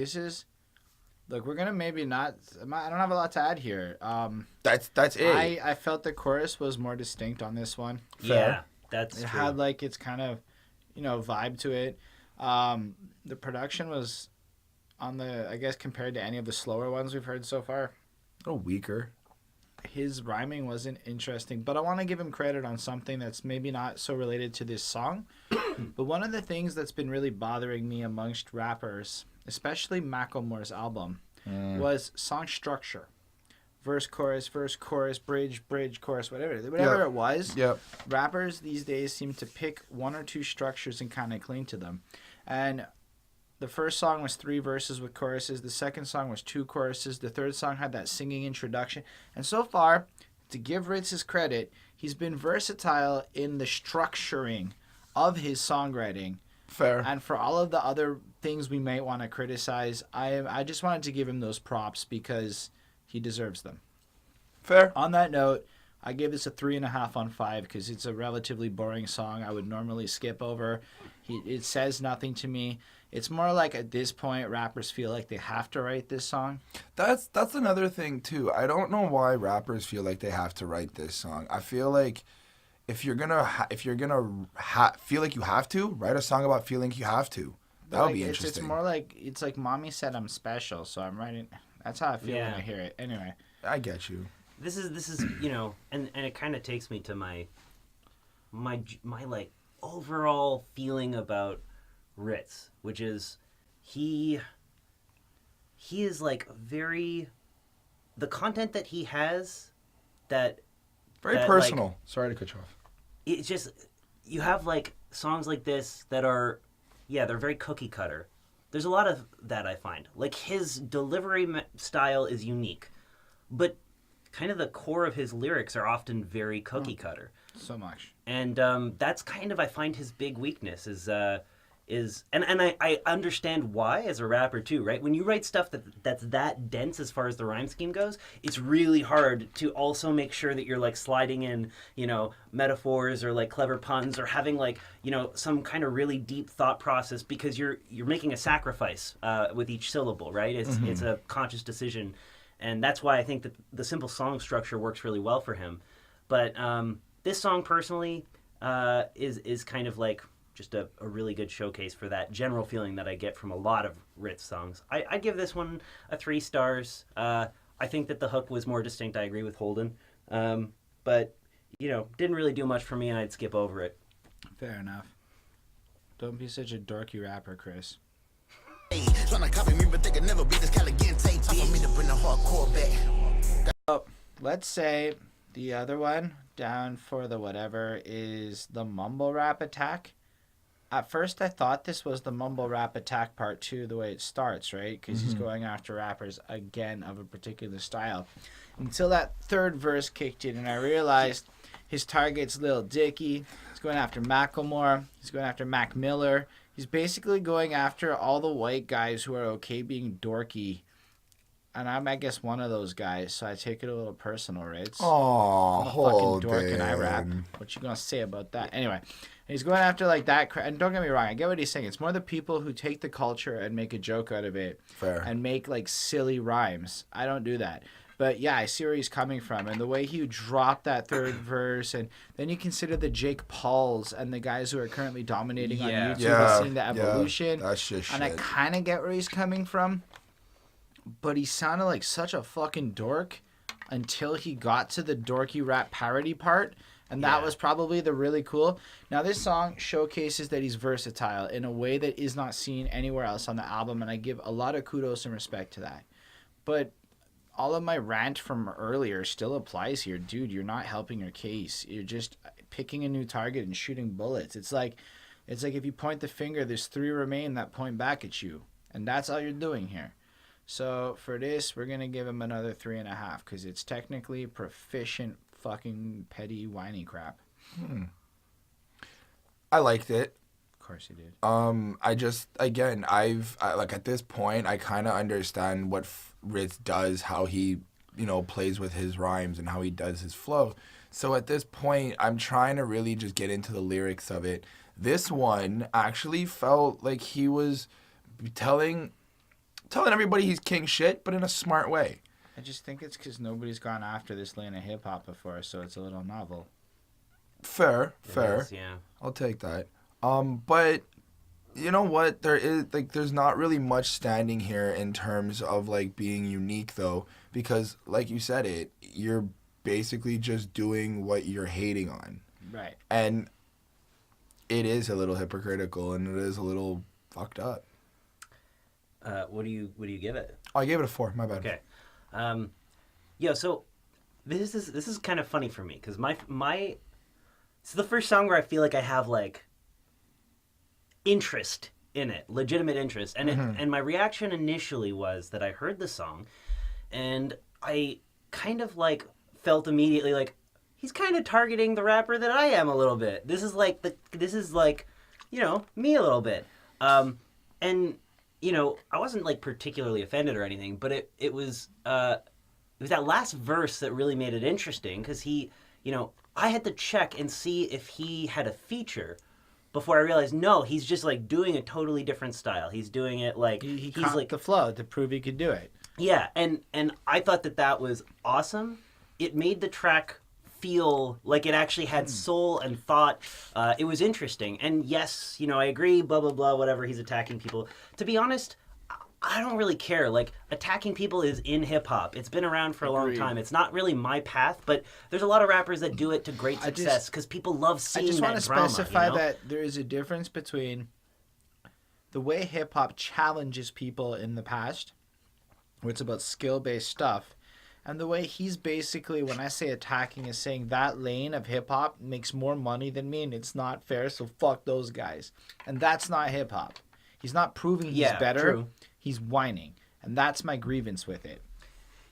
Speaker 1: we're gonna maybe not. I don't have a lot to add here.
Speaker 2: That's it.
Speaker 1: I felt the chorus was more distinct on this one.
Speaker 3: Yeah, that's
Speaker 1: It
Speaker 3: true.
Speaker 1: had like its kind of, vibe to it. The production was on the, I guess, compared to any of the slower ones we've heard so far.
Speaker 2: A little weaker.
Speaker 1: His rhyming wasn't interesting, but I want to give him credit on something that's maybe not so related to this song. But one of the things that's been really bothering me amongst rappers, especially Macklemore's album, was song structure. Verse, chorus, bridge, chorus, whatever it was.
Speaker 2: Yep.
Speaker 1: Rappers these days seem to pick one or two structures and kind of cling to them. And the first song was 3 verses with choruses. The second song was 2 choruses. The third song had that singing introduction. And so far, to give Rittz his credit, he's been versatile in the structuring of his songwriting.
Speaker 2: Fair.
Speaker 1: And for all of the other things we might want to criticize, I just wanted to give him those props because he deserves them.
Speaker 2: Fair.
Speaker 1: On that note, I gave this a 3.5 on 5 because it's a relatively boring song I would normally skip over. It says nothing to me. It's more like at this point, rappers feel like they have to write this song.
Speaker 2: That's another thing too. I don't know why rappers feel like they have to write this song. I feel like if you're gonna feel like you have to write a song about feeling you have to, that would be interesting.
Speaker 1: It's more like it's like mommy said I'm special, so I'm writing. That's how I feel when I hear it. Anyway,
Speaker 2: I get you.
Speaker 3: This is you know, and it kind of takes me to my like overall feeling about Rittz, which is he is like very, the content that he has that
Speaker 2: very personal. Like, sorry to cut you off.
Speaker 3: It's just, you have like songs like this that are, they're very cookie cutter. There's a lot of that I find. Like his delivery style is unique, but kind of the core of his lyrics are often very cookie cutter.
Speaker 1: So much.
Speaker 3: And that's kind of, I find, his big weakness is I understand why as a rapper too, right? When you write stuff that's that dense as far as the rhyme scheme goes, it's really hard to also make sure that you're like sliding in, you know, metaphors or like clever puns or having like, you know, some kind of really deep thought process, because you're making a sacrifice with each syllable, right? It's a conscious decision, and that's why I think that the simple song structure works really well for him. But this song personally is kind of like just a really good showcase for that general feeling that I get from a lot of Rittz songs. I give this one a 3 stars. I think that the hook was more distinct. I agree with Holden. But, you know, didn't really do much for me, and I'd skip over it.
Speaker 1: Fair enough. Don't be such a dorky rapper, Chris.
Speaker 4: Trying to copy me, but they can never beat this Caliente. Time for me to bring the hardcore back.
Speaker 1: Oh, let's say the other one down for the whatever is the mumble rap attack. At first, I thought this was the mumble rap attack part 2, the way it starts, right? Because he's going after rappers, again, of a particular style. Until that third verse kicked in, and I realized his target's Lil Dicky. He's going after Macklemore. He's going after Mac Miller. He's basically going after all the white guys who are okay being dorky. And I'm, I guess, one of those guys, so I take it a little personal, right?
Speaker 2: Oh,
Speaker 1: I'm a fucking dork and I rap. What you gonna say about that? Anyway, he's going after like that. And don't get me wrong, I get what he's saying. It's more the people who take the culture and make a joke out of it.
Speaker 2: Fair.
Speaker 1: And make like silly rhymes. I don't do that. But yeah, I see where he's coming from. And the way he dropped that third verse, and then you consider the Jake Pauls and the guys who are currently dominating on YouTube and seeing the evolution.
Speaker 2: That's just shit.
Speaker 1: And I kind of get where he's coming from. But he sounded like such a fucking dork until he got to the dorky rap parody part. And that was probably the really cool. Now, this song showcases that he's versatile in a way that is not seen anywhere else on the album. And I give a lot of kudos and respect to that. But all of my rant from earlier still applies here. Dude, you're not helping your case. You're just picking a new target and shooting bullets. It's like if you point the finger, there's 3 remain that point back at you. And that's all you're doing here. So for this, we're going to give him another 3.5 because it's technically proficient fucking petty whiny crap.
Speaker 2: I liked it.
Speaker 1: Of course you did.
Speaker 2: I just, again, like at this point, I kind of understand what Rittz does, how he, you know, plays with his rhymes and how he does his flow. So at this point, I'm trying to really just get into the lyrics of it. This one actually felt like he was telling everybody he's king shit, but in a smart way.
Speaker 1: I just think it's because nobody's gone after this lane of hip-hop before, so it's a little novel.
Speaker 2: Fair.
Speaker 3: Is, yeah.
Speaker 2: I'll take that. But you know what? There's not really much standing here in terms of like being unique though, because like you said you're basically just doing what you're hating on.
Speaker 1: Right.
Speaker 2: And it is a little hypocritical and it is a little fucked up.
Speaker 3: What do you give it?
Speaker 2: Oh, I gave it a 4. My bad.
Speaker 3: Okay. So this is kind of funny for me because my it's the first song where I feel like I have like interest in it, legitimate interest, and and my reaction initially was that I heard the song, and I kind of like felt immediately like he's kind of targeting the rapper that I am a little bit. This is like you know, me a little bit, and. You know, I wasn't like particularly offended or anything, but it was that last verse that really made it interesting because he, you know, I had to check and see if he had a feature before I realized, no, he's just like doing a totally different style. He's doing it like
Speaker 1: He
Speaker 3: he's
Speaker 1: caught
Speaker 3: like
Speaker 1: the flow to prove he could do it.
Speaker 3: yeah, and I thought that was awesome. It made the track feel like it actually had soul and thought. It was interesting. And yes, you know, I agree, blah, blah, blah, whatever, he's attacking people. To be honest, I don't really care. Like, attacking people is in hip-hop. It's been around for a long time. It's not really my path, but there's a lot of rappers that do it to great success because people love seeing that drama.
Speaker 1: I just want to specify
Speaker 3: you know?
Speaker 1: that there is a difference between the way hip-hop challenges people in the past, where it's about skill-based stuff, and the way he's basically, when I say attacking, is saying that lane of hip-hop makes more money than me, and it's not fair, so fuck those guys. And that's not hip-hop. He's not proving he's better. True. He's whining. And that's my grievance with it.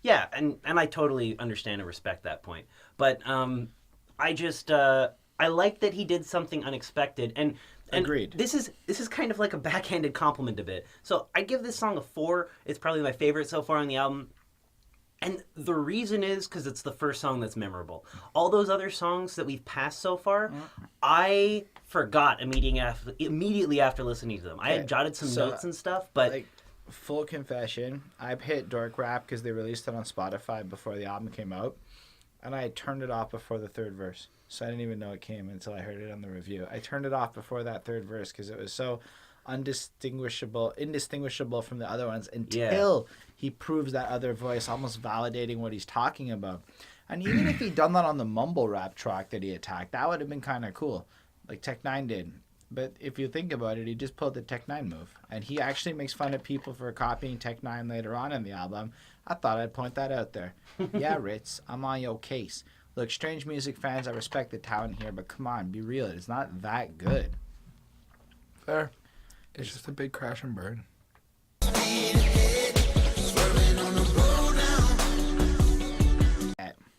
Speaker 3: Yeah, and I totally understand and respect that point. But I just, I like that he did something unexpected. And
Speaker 1: agreed.
Speaker 3: This is kind of like a backhanded compliment a bit. So I give this song a 4. It's probably my favorite so far on the album. And the reason is because it's the first song that's memorable. All those other songs that we've passed so far, I forgot immediately after listening to them. I had jotted some notes and stuff, but...
Speaker 1: Like, full confession, I hit Dork Rap because they released it on Spotify before the album came out. And I had turned it off before the third verse. So I didn't even know it came until I heard it on the review. I turned it off before that third verse because it was so indistinguishable from the other ones until he proves that other voice, almost validating what he's talking about. And even if he'd done that on the mumble rap track that he attacked, that would have been kind of cool, like Tech 9 did. But if you think about it, he just pulled the Tech 9 move. And he actually makes fun of people for copying Tech 9 later on in the album. I thought I'd point that out there. Yeah, Rittz, I'm on your case. Look, Strange Music fans, I respect the talent here, but come on, be real. It's not that good.
Speaker 2: Fair. It's just a big crash and burn.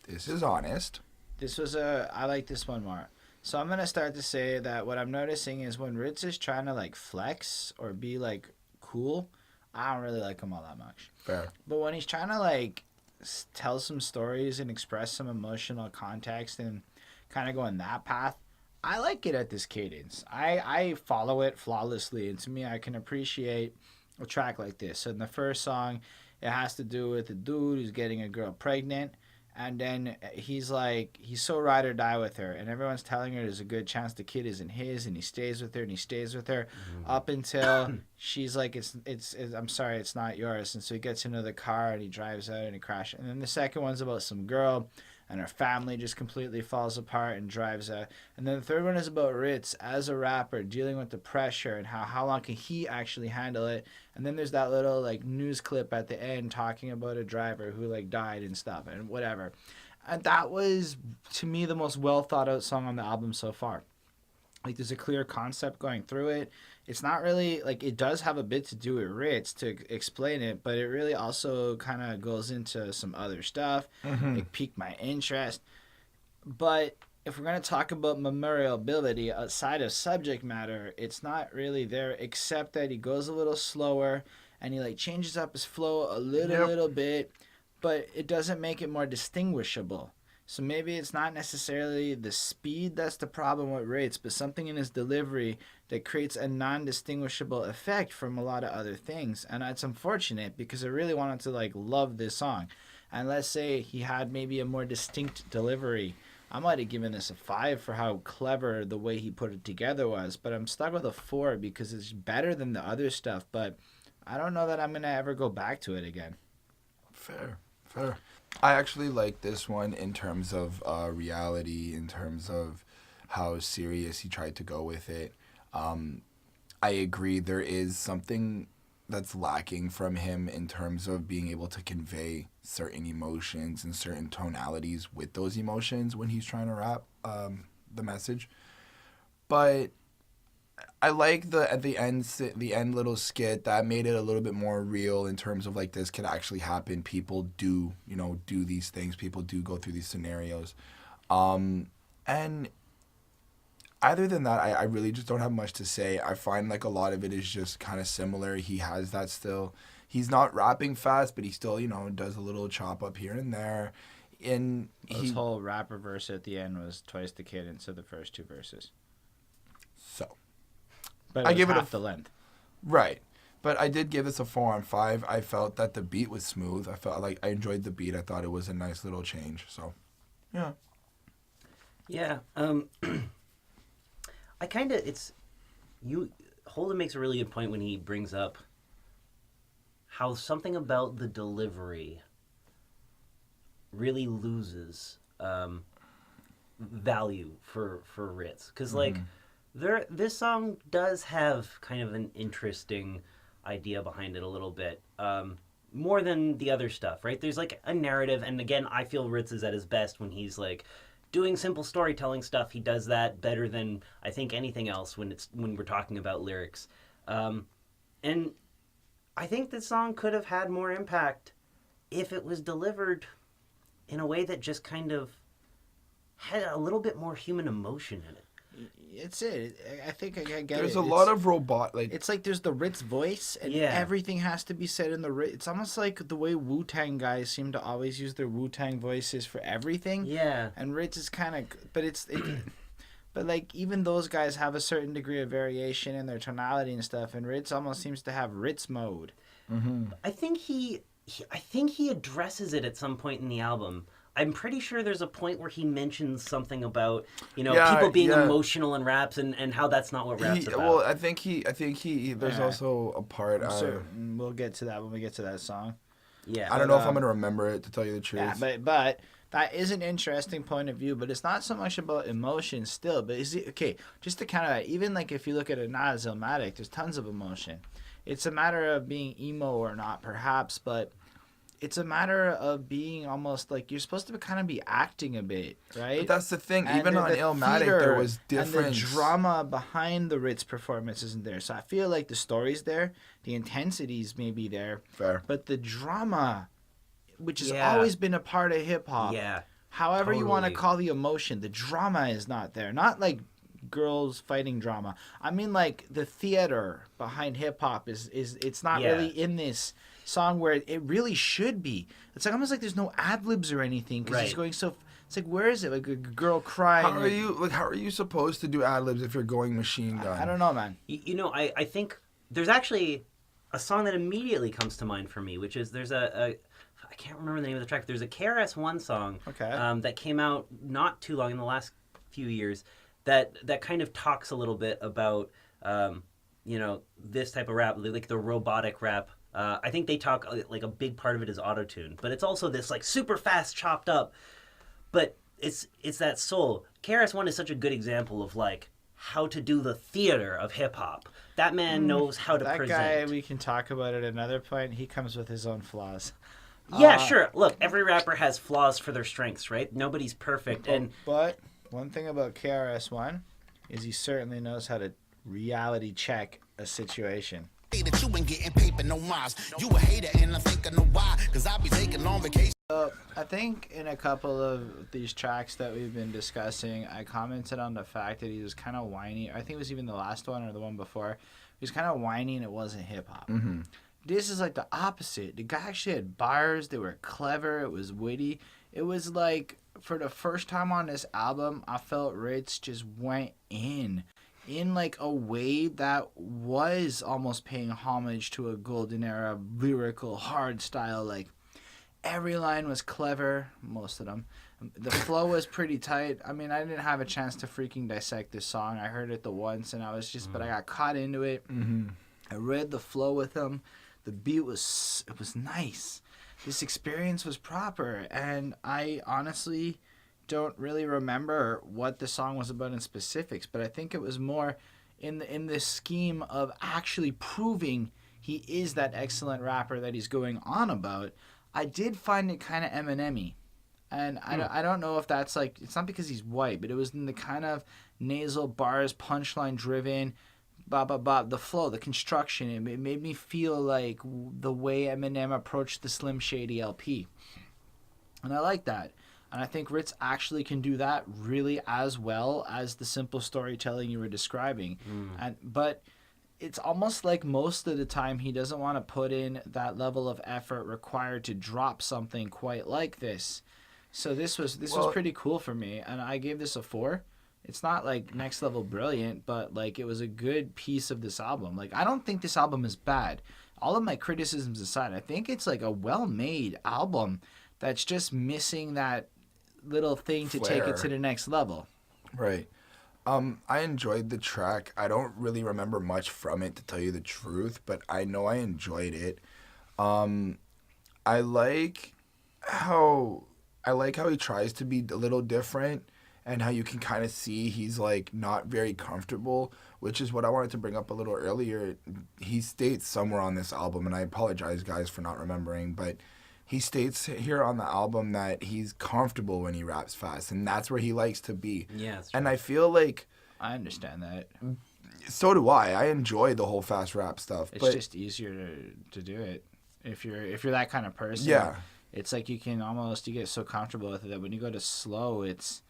Speaker 2: This is honest.
Speaker 1: This was I like this one more. So I'm going to start to say that what I'm noticing is when Rittz is trying to like flex or be like cool, I don't really like him all that much.
Speaker 2: Fair.
Speaker 1: But when he's trying to like tell some stories and express some emotional context and kind of go in that path, I like it at this cadence. I follow it flawlessly, and to me, I can appreciate a track like this. So in the first song, it has to do with a dude who's getting a girl pregnant, and then he's like, he's so ride or die with her, and everyone's telling her there's a good chance the kid isn't his, and he stays with her, and he stays with her, up until she's like, it's I'm sorry, it's not yours. And so he gets into the car, and he drives out, and he crashes. And then the second one's about some girl, and her family just completely falls apart and drives out. And then the third one is about Rittz as a rapper dealing with the pressure and how long can he actually handle it. And then there's that little like news clip at the end talking about a driver who like died and stuff and whatever. And that was, to me, the most well thought out song on the album so far. Like, there's a clear concept going through it. It's not really, like, it does have a bit to do with Rittz to explain it, but it really also kind of goes into some other stuff. It piqued my interest. But if we're going to talk about memorability outside of subject matter, it's not really there, except that he goes a little slower and he, like, changes up his flow a little bit, but it doesn't make it more distinguishable. So maybe it's not necessarily the speed that's the problem with Rittz, but something in his delivery that creates a non-distinguishable effect from a lot of other things. And it's unfortunate because I really wanted to like love this song. And let's say he had maybe a more distinct delivery. I might have given this a 5 for how clever the way he put it together was, but I'm stuck with a 4 because it's better than the other stuff, but I don't know that I'm going to ever go back to it again.
Speaker 2: Fair. I actually like this one in terms of reality, in terms of how serious he tried to go with it. I agree there is something that's lacking from him in terms of being able to convey certain emotions and certain tonalities with those emotions when he's trying to rap the message. But I like at the end little skit that made it a little bit more real in terms of like this could actually happen. People do these things. People do go through these scenarios. And other than that, I really just don't have much to say. I find like a lot of it is just kind of similar. He has that still. He's not rapping fast, but he still, does a little chop up here and there. And
Speaker 1: his whole rapper verse at the end was twice the cadence of the first two verses.
Speaker 2: So,
Speaker 1: But it was half the length.
Speaker 2: Right. But I did give this a 4 on 5. I felt that the beat was smooth. I felt like I enjoyed the beat. I thought it was a nice little change. So, yeah.
Speaker 3: Yeah. I kind of, Holden makes a really good point when he brings up how something about the delivery really loses value for Rittz. Because, like, this song does have kind of an interesting idea behind it a little bit. More than the other stuff, right? There's, like, a narrative. And, again, I feel Rittz is at his best when he's, like, doing simple storytelling stuff. He does that better than, I think, anything else when we're talking about lyrics. And I think this song could have had more impact if it was delivered in a way that just kind of had a little bit more human emotion in it.
Speaker 1: It's it. I think I get it.
Speaker 2: There's a lot of robot, like...
Speaker 1: It's like there's the Rittz voice, and everything has to be said in the Rittz. It's almost like the way Wu-Tang guys seem to always use their Wu-Tang voices for everything.
Speaker 3: Yeah.
Speaker 1: And Rittz is kind of... But but, like, even those guys have a certain degree of variation in their tonality and stuff, and Rittz almost seems to have Rittz mode.
Speaker 2: Mm-hmm.
Speaker 3: I think he addresses it at some point in the album. I'm pretty sure there's a point where he mentions something about, people being emotional in raps and how that's not what rap's about.
Speaker 2: Well, I think there's also a part.
Speaker 1: We'll get to that when we get to that song.
Speaker 3: Yeah.
Speaker 2: I don't know if I'm going to remember it, to tell you the truth.
Speaker 1: Yeah, but that is an interesting point of view, but it's not so much about emotion still. But okay, just to counter that, even like if you look at it not as Illmatic, there's tons of emotion. It's a matter of being emo or not, perhaps, but it's a matter of being almost like you're supposed to kind of be acting a bit, right?
Speaker 2: But that's the thing. And even on Illmatic, there was difference.
Speaker 1: And the drama behind the Rittz performance isn't there. So I feel like the story's there. The intensities may be there.
Speaker 2: Fair.
Speaker 1: But the drama, which has always been a part of hip-hop, however you want to call the emotion, the drama is not there. Not like girls fighting drama. I mean like the theater behind hip-hop is it's not really in this song where it really should be. It's like almost like there's no ad-libs or anything because he's going so... It's like, where is it? Like a girl crying.
Speaker 2: How are you supposed to do ad-libs if you're going machine gun?
Speaker 1: I don't know, man.
Speaker 3: I think there's actually a song that immediately comes to mind for me, which is there's I can't remember the name of the track. There's a KRS-One song that came out not too long in the last few years that kind of talks a little bit about this type of rap, like the robotic rap. I think they talk like a big part of it is auto-tune, but it's also this like super fast chopped up. But it's that soul. KRS-One is such a good example of like how to do the theater of hip hop. That man knows how to present.
Speaker 1: That guy, we can talk about at another point. He comes with his own flaws.
Speaker 3: Yeah, sure. Look, every rapper has flaws for their strengths, right? Nobody's perfect.
Speaker 1: But one thing about KRS-One is he certainly knows how to reality check a situation.
Speaker 4: That you ain't getting paper, no miles. You a hater and I think I know why. Cause I be taking long vacation.
Speaker 1: I think in a couple of these tracks that we've been discussing, I commented on the fact that he was kind of whiny. I think it was even the last one or the one before. He was kind of whiny and it wasn't hip-hop.
Speaker 2: Mm-hmm.
Speaker 1: This is like the opposite. The guy actually had bars. They were clever. It was witty. It was like, for the first time on this album, I felt Rittz just went in like a way that was almost paying homage to a golden era lyrical hard style. Like every line was clever, most of them. The flow was pretty tight. I mean, I didn't have a chance to freaking dissect this song. I heard it the once and I was just, but I got caught into it.
Speaker 2: Mm-hmm.
Speaker 1: I read the flow with him. The beat was nice. This experience was proper, and I honestly don't really remember what the song was about in specifics, but I think it was more in this scheme of actually proving he is that excellent rapper that he's going on about. I did find it kind of Eminem-y, and I don't know if that's like, it's not because he's white, but it was in the kind of nasal bars, punchline driven, the flow, the construction. It made me feel like the way Eminem approached the Slim Shady LP, and I like that. And I think Rittz actually can do that really as well as the simple storytelling you were describing. But it's almost like most of the time he doesn't want to put in that level of effort required to drop something quite like this. So this was pretty cool for me, and I gave this a 4. it's not like next level brilliant, but like it was a good piece of this album. Like I don't think this album is bad. All of my criticisms aside, I think it's like a well-made album that's just missing that little thing to take it to the next level.
Speaker 2: Right. I enjoyed the track. I don't really remember much from it, to tell you the truth, but I know I enjoyed it. I like how he tries to be a little different, and how you can kind of see he's like not very comfortable, which is what I wanted to bring up a little earlier. He states somewhere on this album, and I apologize guys for not remembering, but he states here on the album that he's comfortable when he raps fast, and that's where he likes to be.
Speaker 3: Yeah,
Speaker 2: and I feel like
Speaker 1: I understand that.
Speaker 2: So do I. I enjoy the whole fast rap stuff.
Speaker 1: It's
Speaker 2: but
Speaker 1: just easier to do it if you're that kind of person.
Speaker 2: Yeah.
Speaker 1: It's like you get so comfortable with it that when you go to slow, it's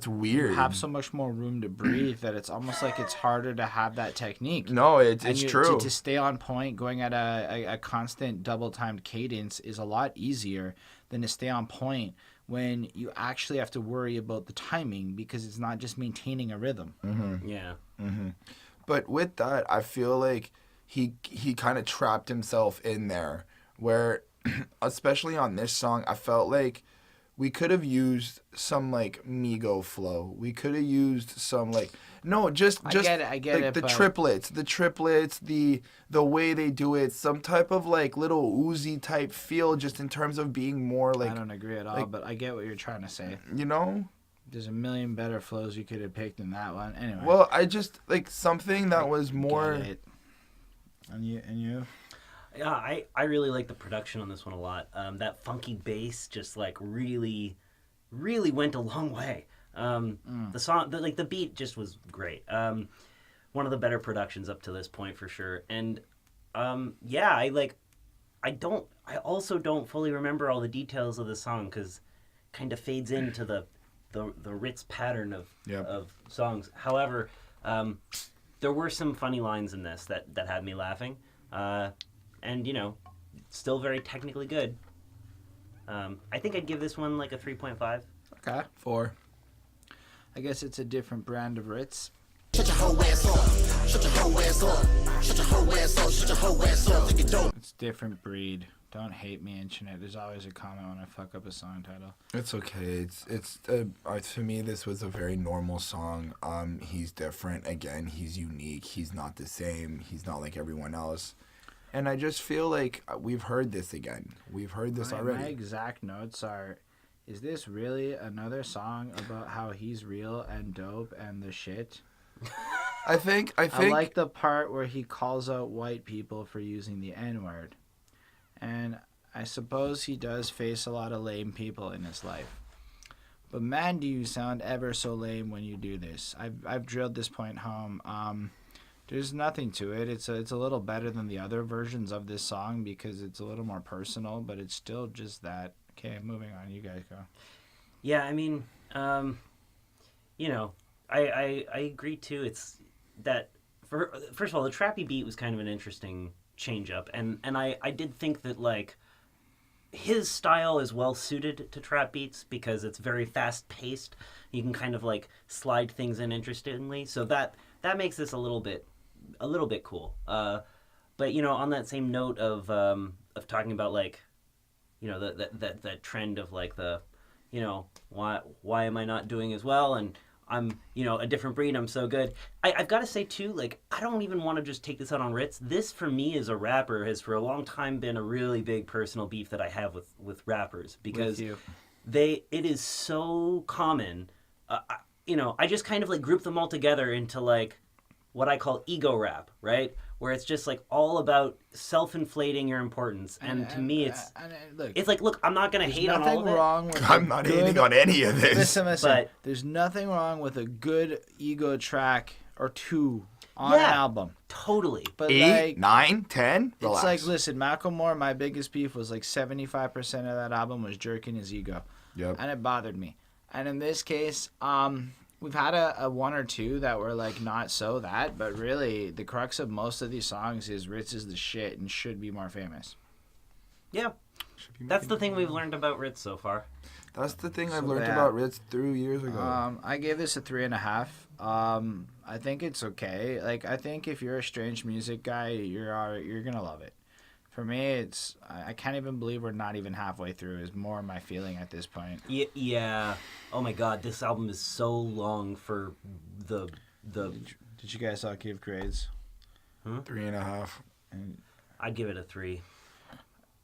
Speaker 2: weird.
Speaker 1: You have so much more room to breathe that it's almost like it's harder to have that technique.
Speaker 2: No, it's true.
Speaker 1: To stay on point, going at a constant double-timed cadence is a lot easier than to stay on point when you actually have to worry about the timing, because it's not just maintaining a rhythm.
Speaker 2: Mm-hmm.
Speaker 3: Yeah.
Speaker 2: Mm-hmm. But with that, I feel like he kind of trapped himself in there, where, especially on this song, I felt like we could have used some like Migo flow. We could have used some like I get
Speaker 1: like
Speaker 2: it, the triplets, the way they do it, some type of like little Uzi type feel, just in terms of being more like.
Speaker 1: I don't agree at all, but I get what you're trying to say.
Speaker 2: You know,
Speaker 1: there's a million better flows you could have picked than that one. Anyway.
Speaker 2: Well, I just like something that was more.
Speaker 1: Get it. And you.
Speaker 3: Yeah, I really like the production on this one a lot. That funky bass just like really, really went a long way. The song, the beat just was great. One of the better productions up to this point for sure. And I also don't fully remember all the details of the song, because kind of fades into the Rittz pattern of songs. However, there were some funny lines in this that had me laughing. And, still very technically good. I think I'd give this one like a 3.5.
Speaker 1: Okay.
Speaker 2: 4.
Speaker 1: I guess it's a different brand of Rittz.
Speaker 4: Shut your whole ass off. Shut your whole ass off. Shut your whole ass off. Shut your whole ass off. Think you don't.
Speaker 1: It's different breed. Don't hate me, internet. There's always a comment when I fuck up a song title.
Speaker 2: It's okay. It's to me, this was a very normal song. He's different. Again, he's unique. He's not the same. He's not like everyone else. And I just feel like we've heard this again. We've heard this already.
Speaker 1: My exact notes are, is this really another song about how he's real and dope and the shit?
Speaker 2: I think
Speaker 1: I like the part where he calls out white people for using the N-word. And I suppose he does face a lot of lame people in his life. But man, do you sound ever so lame when you do this. I've drilled this point home. There's nothing to it. It's a little better than the other versions of this song because it's a little more personal, but it's still just that. Okay, moving on. You guys go.
Speaker 3: Yeah, I mean, I agree too. It's that first of all, the trappy beat was kind of an interesting change up, and I did think that like his style is well suited to trap beats because it's very fast paced. You can kind of like slide things in interestingly, so that makes this a little bit cool. But on that same note of talking about like, that trend of like the, why am I not doing as well, and I'm a different breed, I'm so good. I've got to say too, like I don't even want to just take this out on Rittz. This for me as a rapper has for a long time been a really big personal beef that I have with rappers, because it is so common. I just kind of like group them all together into like what I call ego rap, right? Where it's just like all about self-inflating your importance, and to me, it's like, look, I'm not gonna hate on all of it.
Speaker 2: I'm not hating on any of this.
Speaker 1: Listen. But there's nothing wrong with a good ego track or two on an album.
Speaker 3: Totally.
Speaker 1: But
Speaker 2: 8, 9, 10.
Speaker 1: It's
Speaker 2: relax.
Speaker 1: like, listen, Macklemore, my biggest beef was like 75% of that album was jerking his ego.
Speaker 2: Yep.
Speaker 1: And it bothered me. And in this case, we've had a one or two that were like not so that, but really the crux of most of these songs is Rittz is the shit and should be more famous.
Speaker 3: Yeah. That's the thing we've learned about Rittz so far.
Speaker 2: That's the thing I've learned about Rittz 3 years ago.
Speaker 1: I gave this a 3.5. I think it's okay. Like, I think if you're a strange music guy, you're gonna love it. For me, it's I can't even believe we're not even halfway through. Is more my feeling at this point.
Speaker 3: Yeah. Oh my God, this album is so long for the.
Speaker 1: Did you guys all give grades?
Speaker 2: 3.5.
Speaker 3: I'd give it a 3.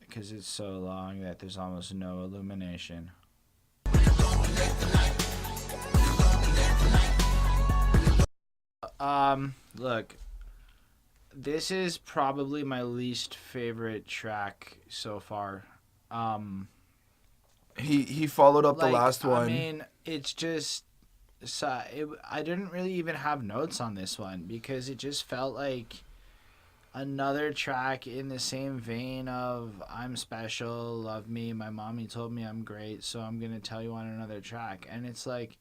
Speaker 1: Because it's so long that there's almost no illumination. Look, this is probably my least favorite track so far.
Speaker 2: He followed up the last one.
Speaker 1: I mean, it's just I didn't really even have notes on this one because it just felt like another track in the same vein of I'm special, love me, my mommy told me I'm great, so I'm gonna tell you on another track. And it's like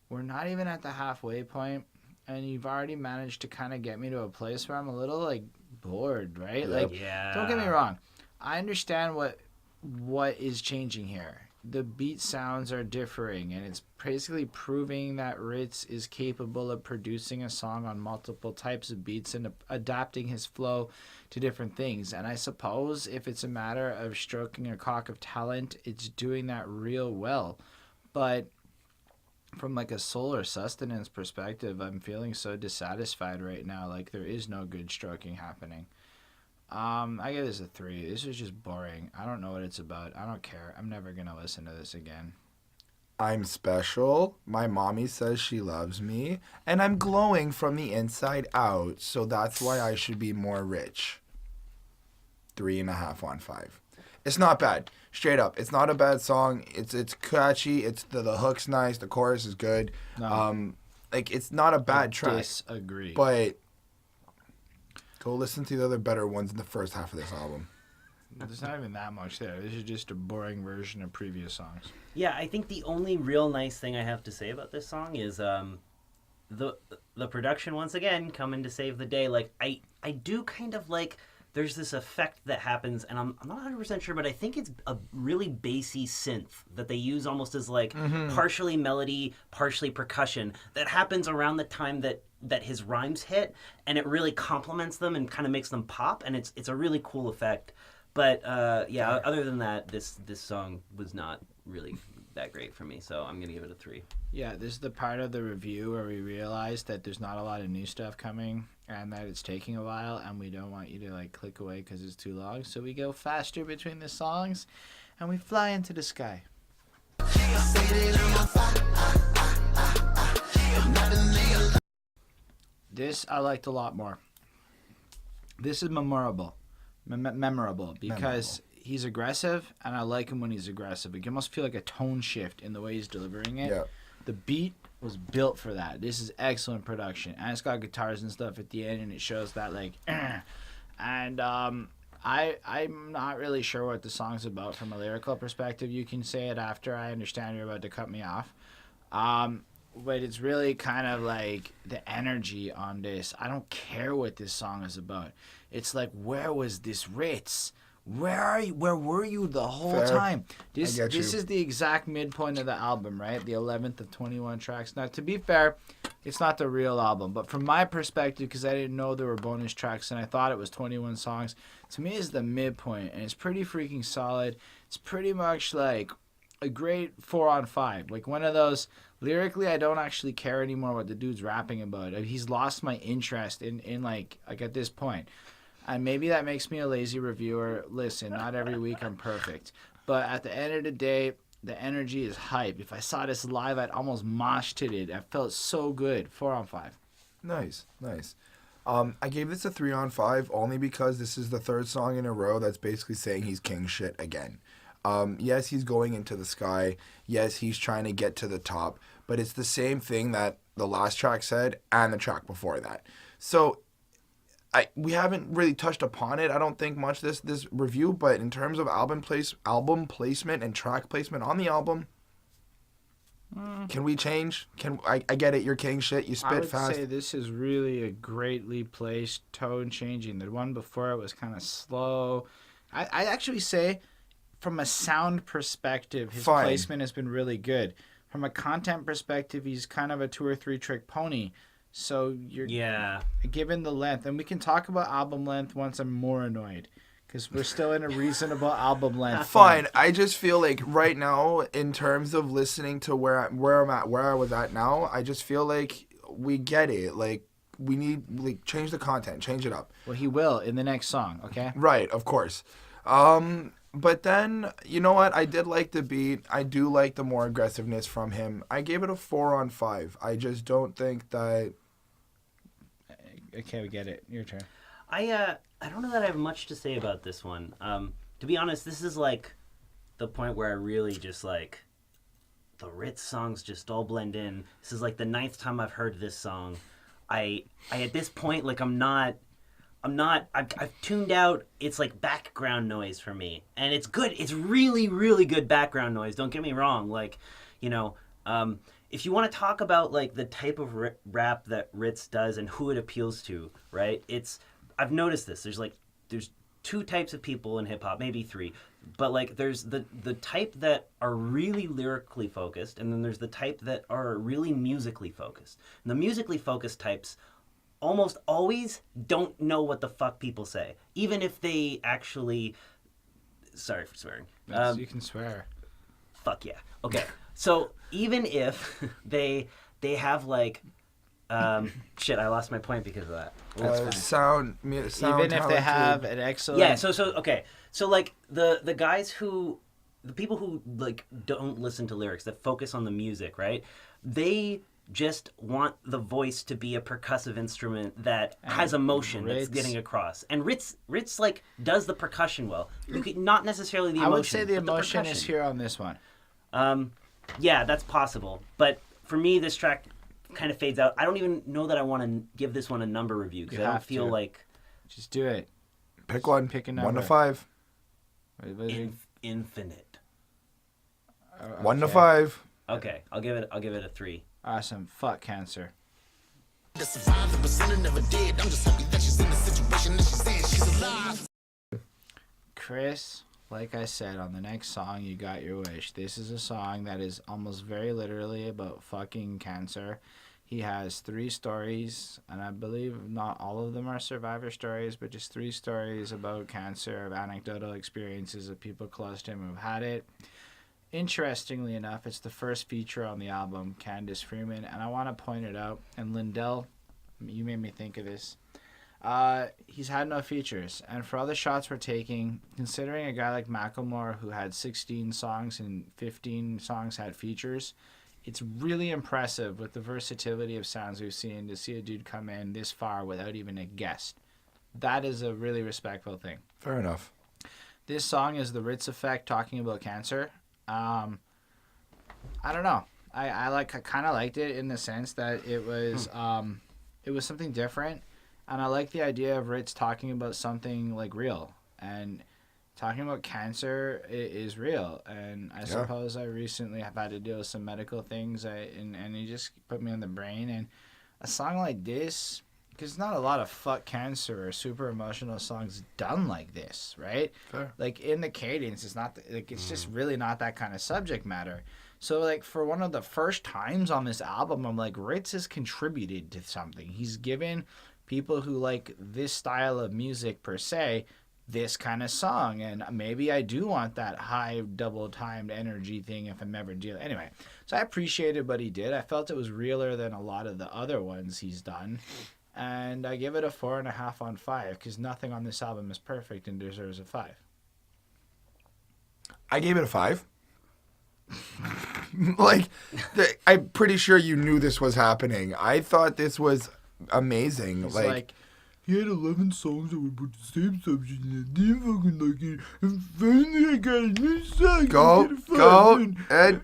Speaker 1: we're not even at the halfway point, and you've already managed to kind of get me to a place where I'm a little like bored, right? Like, don't get me wrong, I understand what is changing here. The beat sounds are differing, and it's basically proving that Rittz is capable of producing a song on multiple types of beats and adapting his flow to different things. And I suppose if it's a matter of stroking a cock of talent, it's doing that real well. But from like a soul or sustenance perspective, I'm feeling so dissatisfied right now. Like, there is no good stroking happening. I give this a 3. This is just boring. I don't know what it's about. I don't care. I'm never going to listen to this again.
Speaker 2: I'm special. My mommy says she loves me. And I'm glowing from the inside out. So that's why I should be more rich. 3.5 on 5. It's not bad. Straight up. It's not a bad song. It's catchy. It's the hook's nice. The chorus is good.
Speaker 1: No.
Speaker 2: Like, it's not a bad track.
Speaker 1: Disagree.
Speaker 2: But go listen to the other better ones in the first half of this album.
Speaker 1: There's not even that much there. This is just a boring version of previous songs.
Speaker 3: Yeah, I think the only real nice thing I have to say about this song is the production once again coming to save the day. Like, I do kind of like, there's this effect that happens, and I'm not 100% sure, but I think it's a really bassy synth that they use almost as like partially melody, partially percussion that happens around the time that his rhymes hit, and it really complements them and kind of makes them pop, and it's a really cool effect. But yeah, other than that, this song was not really that great for me, so I'm gonna give it a 3.
Speaker 1: Yeah, this is the part of the review where we realize that there's not a lot of new stuff coming and that it's taking a while, and we don't want you to like click away because it's too long, so we go faster between the songs and we fly into the sky. This I liked a lot more. This is memorable because he's aggressive, and I like him when he's aggressive. You almost feel like a tone shift in the way he's delivering it. Yeah. The beat was built for that. This is excellent production, and it's got guitars and stuff at the end, and it shows that like, and I'm not really sure what the song's about from a lyrical perspective. You can say it after. I understand you're about to cut me off. But it's really kind of like the energy on this. I don't care what this song is about. It's like, where was this Rittz? Where are you? Where were you the whole time? This is the exact midpoint of the album, right? The 11th of 21 tracks. Now, to be fair, it's not the real album, but from my perspective, because I didn't know there were bonus tracks and I thought it was 21 songs, to me it's the midpoint, and it's pretty freaking solid. It's pretty much like a great 4 on 5. Like one of those, lyrically, I don't actually care anymore what the dude's rapping about. He's lost my interest in like at this point. And maybe that makes me a lazy reviewer. Listen, not every week I'm perfect. But at the end of the day, the energy is hype. If I saw this live, I'd almost mosh pitted. I felt so good. 4 on 5.
Speaker 2: Nice. I gave this a 3 on 5 only because this is the third song in a row that's basically saying he's king shit again. Yes, he's going into the sky. Yes, he's trying to get to the top. But it's the same thing that the last track said and the track before that. So we haven't really touched upon it, I don't think, much this review, but in terms of album placement and track placement on the album, can we change? I get it, you're king shit, you spit fast.
Speaker 1: I would say this is really a greatly placed, tone changing. The one before it was kind of slow. I actually say from a sound perspective, his
Speaker 2: Fine.
Speaker 1: placement has been really good. From a content perspective, he's kind of a 2 or 3 trick pony. So you're given the length, and we can talk about album length once I'm more annoyed, because we're still in a reasonable album length.
Speaker 2: Fine. I just feel like right now, in terms of listening to where I'm at, where I was at now, I just feel like we get it. Like we need change the content, change it up.
Speaker 1: Well, he will in the next song. Okay.
Speaker 2: Right. Of course. But then, you know what? I did like the beat. I do like the more aggressiveness from him. I gave it a 4 on 5. I just don't think that...
Speaker 1: Okay, we get it. Your turn.
Speaker 3: I don't know that I have much to say about this one. To be honest, this is like the point where I really just like the Rittz songs just all blend in. This is like the 9th time I've heard this song. I at this point, like I've tuned out. It's like background noise for me, and it's good. It's really, really good background noise. Don't get me wrong. Like, you know, if you want to talk about like the type of rap that Rittz does and who it appeals to, right? I've noticed this. There's 2 types of people in hip hop, maybe 3, but like there's the type that are really lyrically focused, and then there's the type that are really musically focused. And the musically focused types almost always don't know what the fuck people say, even if they actually... Sorry for swearing.
Speaker 1: You can swear.
Speaker 3: Fuck yeah. Okay. So even if they have like... shit, I lost my point because of that.
Speaker 2: sound
Speaker 1: Even if
Speaker 2: talented.
Speaker 1: they have an excellent...
Speaker 3: Yeah, so okay. So like the guys who... The people who like don't listen to lyrics, that focus on the music, right? They... just want the voice to be a percussive instrument that has emotion that's getting across. And Rittz like does the percussion well. Not necessarily the emotion.
Speaker 1: I would say the emotion is here on this one.
Speaker 3: Yeah, that's possible. But for me, this track kind of fades out. I don't even know that I want to give this one a number review because I don't feel like...
Speaker 1: Just do it.
Speaker 2: Pick one.
Speaker 1: Pick a number.
Speaker 2: 1 to 5.
Speaker 3: Infinite.
Speaker 2: 1 to 5.
Speaker 3: Okay, I'll give it a 3.
Speaker 1: Awesome. Fuck cancer. Chris, like I said, on the next song, you got your wish. This is a song that is almost very literally about fucking cancer. He has 3 stories, and I believe not all of them are survivor stories, but just 3 stories about cancer, of anecdotal experiences of people close to him who've had it. Interestingly enough, it's the first feature on the album, Candice Freeman, and I want to point it out. And Lindell, you made me think of this. He's had no features, and for all the shots we're taking, considering a guy like Macklemore who had 16 songs and 15 songs had features, it's really impressive with the versatility of sounds we've seen to see a dude come in this far without even a guest. That is a really respectful thing.
Speaker 2: Fair enough.
Speaker 1: This song is the Rittz effect talking about cancer. I don't know. I kind of liked it in the sense that it was something different, and I like the idea of Rittz talking about something like real, and talking about cancer is real. And I suppose I recently have had to deal with some medical things, and it just put me on the brain. And a song like this, because not a lot of fuck cancer or super emotional songs done like this, right?
Speaker 2: Fair.
Speaker 1: Like in the cadence, it's not like it's just really not that kind of subject matter. So like for one of the first times on this album, I'm like, Rittz has contributed to something. He's given people who like this style of music per se this kind of song, and maybe I do want that high double timed energy thing if I'm ever dealing. Anyway, so I appreciated what he did. I felt it was realer than a lot of the other ones he's done. And I give it a 4.5 on 5 because nothing on this album is perfect and deserves a 5.
Speaker 2: I gave it a 5. I'm pretty sure you knew this was happening. I thought this was amazing.
Speaker 1: It's like
Speaker 5: he had 11 songs that were about the same subject and I didn't fucking like it. And finally I got a new song.
Speaker 2: Go, Ed.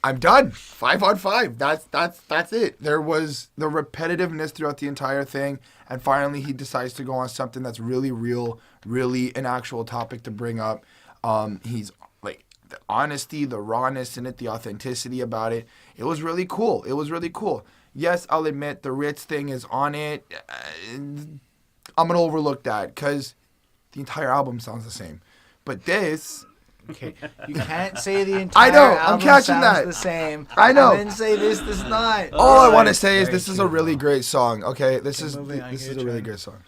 Speaker 2: I'm done. 5 on 5. That's it. There was the repetitiveness throughout the entire thing, and finally he decides to go on something that's really real, really an actual topic to bring up. He's like the honesty, the rawness in it, the authenticity about it. It was really cool. Yes, I'll admit the Rittz thing is on it. I'm gonna overlook that because the entire album sounds the same. But this,
Speaker 1: Okay, you can't say the entire
Speaker 2: I know, I'm
Speaker 1: album
Speaker 2: catching
Speaker 1: sounds
Speaker 2: that.
Speaker 1: the same.
Speaker 2: I know.
Speaker 1: And then say this does not.
Speaker 2: all I want to say is
Speaker 1: Very
Speaker 2: this is a
Speaker 1: true,
Speaker 2: really
Speaker 1: though.
Speaker 2: great song. Okay, this is
Speaker 1: moving on
Speaker 2: this
Speaker 1: here,
Speaker 2: is a really
Speaker 1: Jen.
Speaker 2: great song.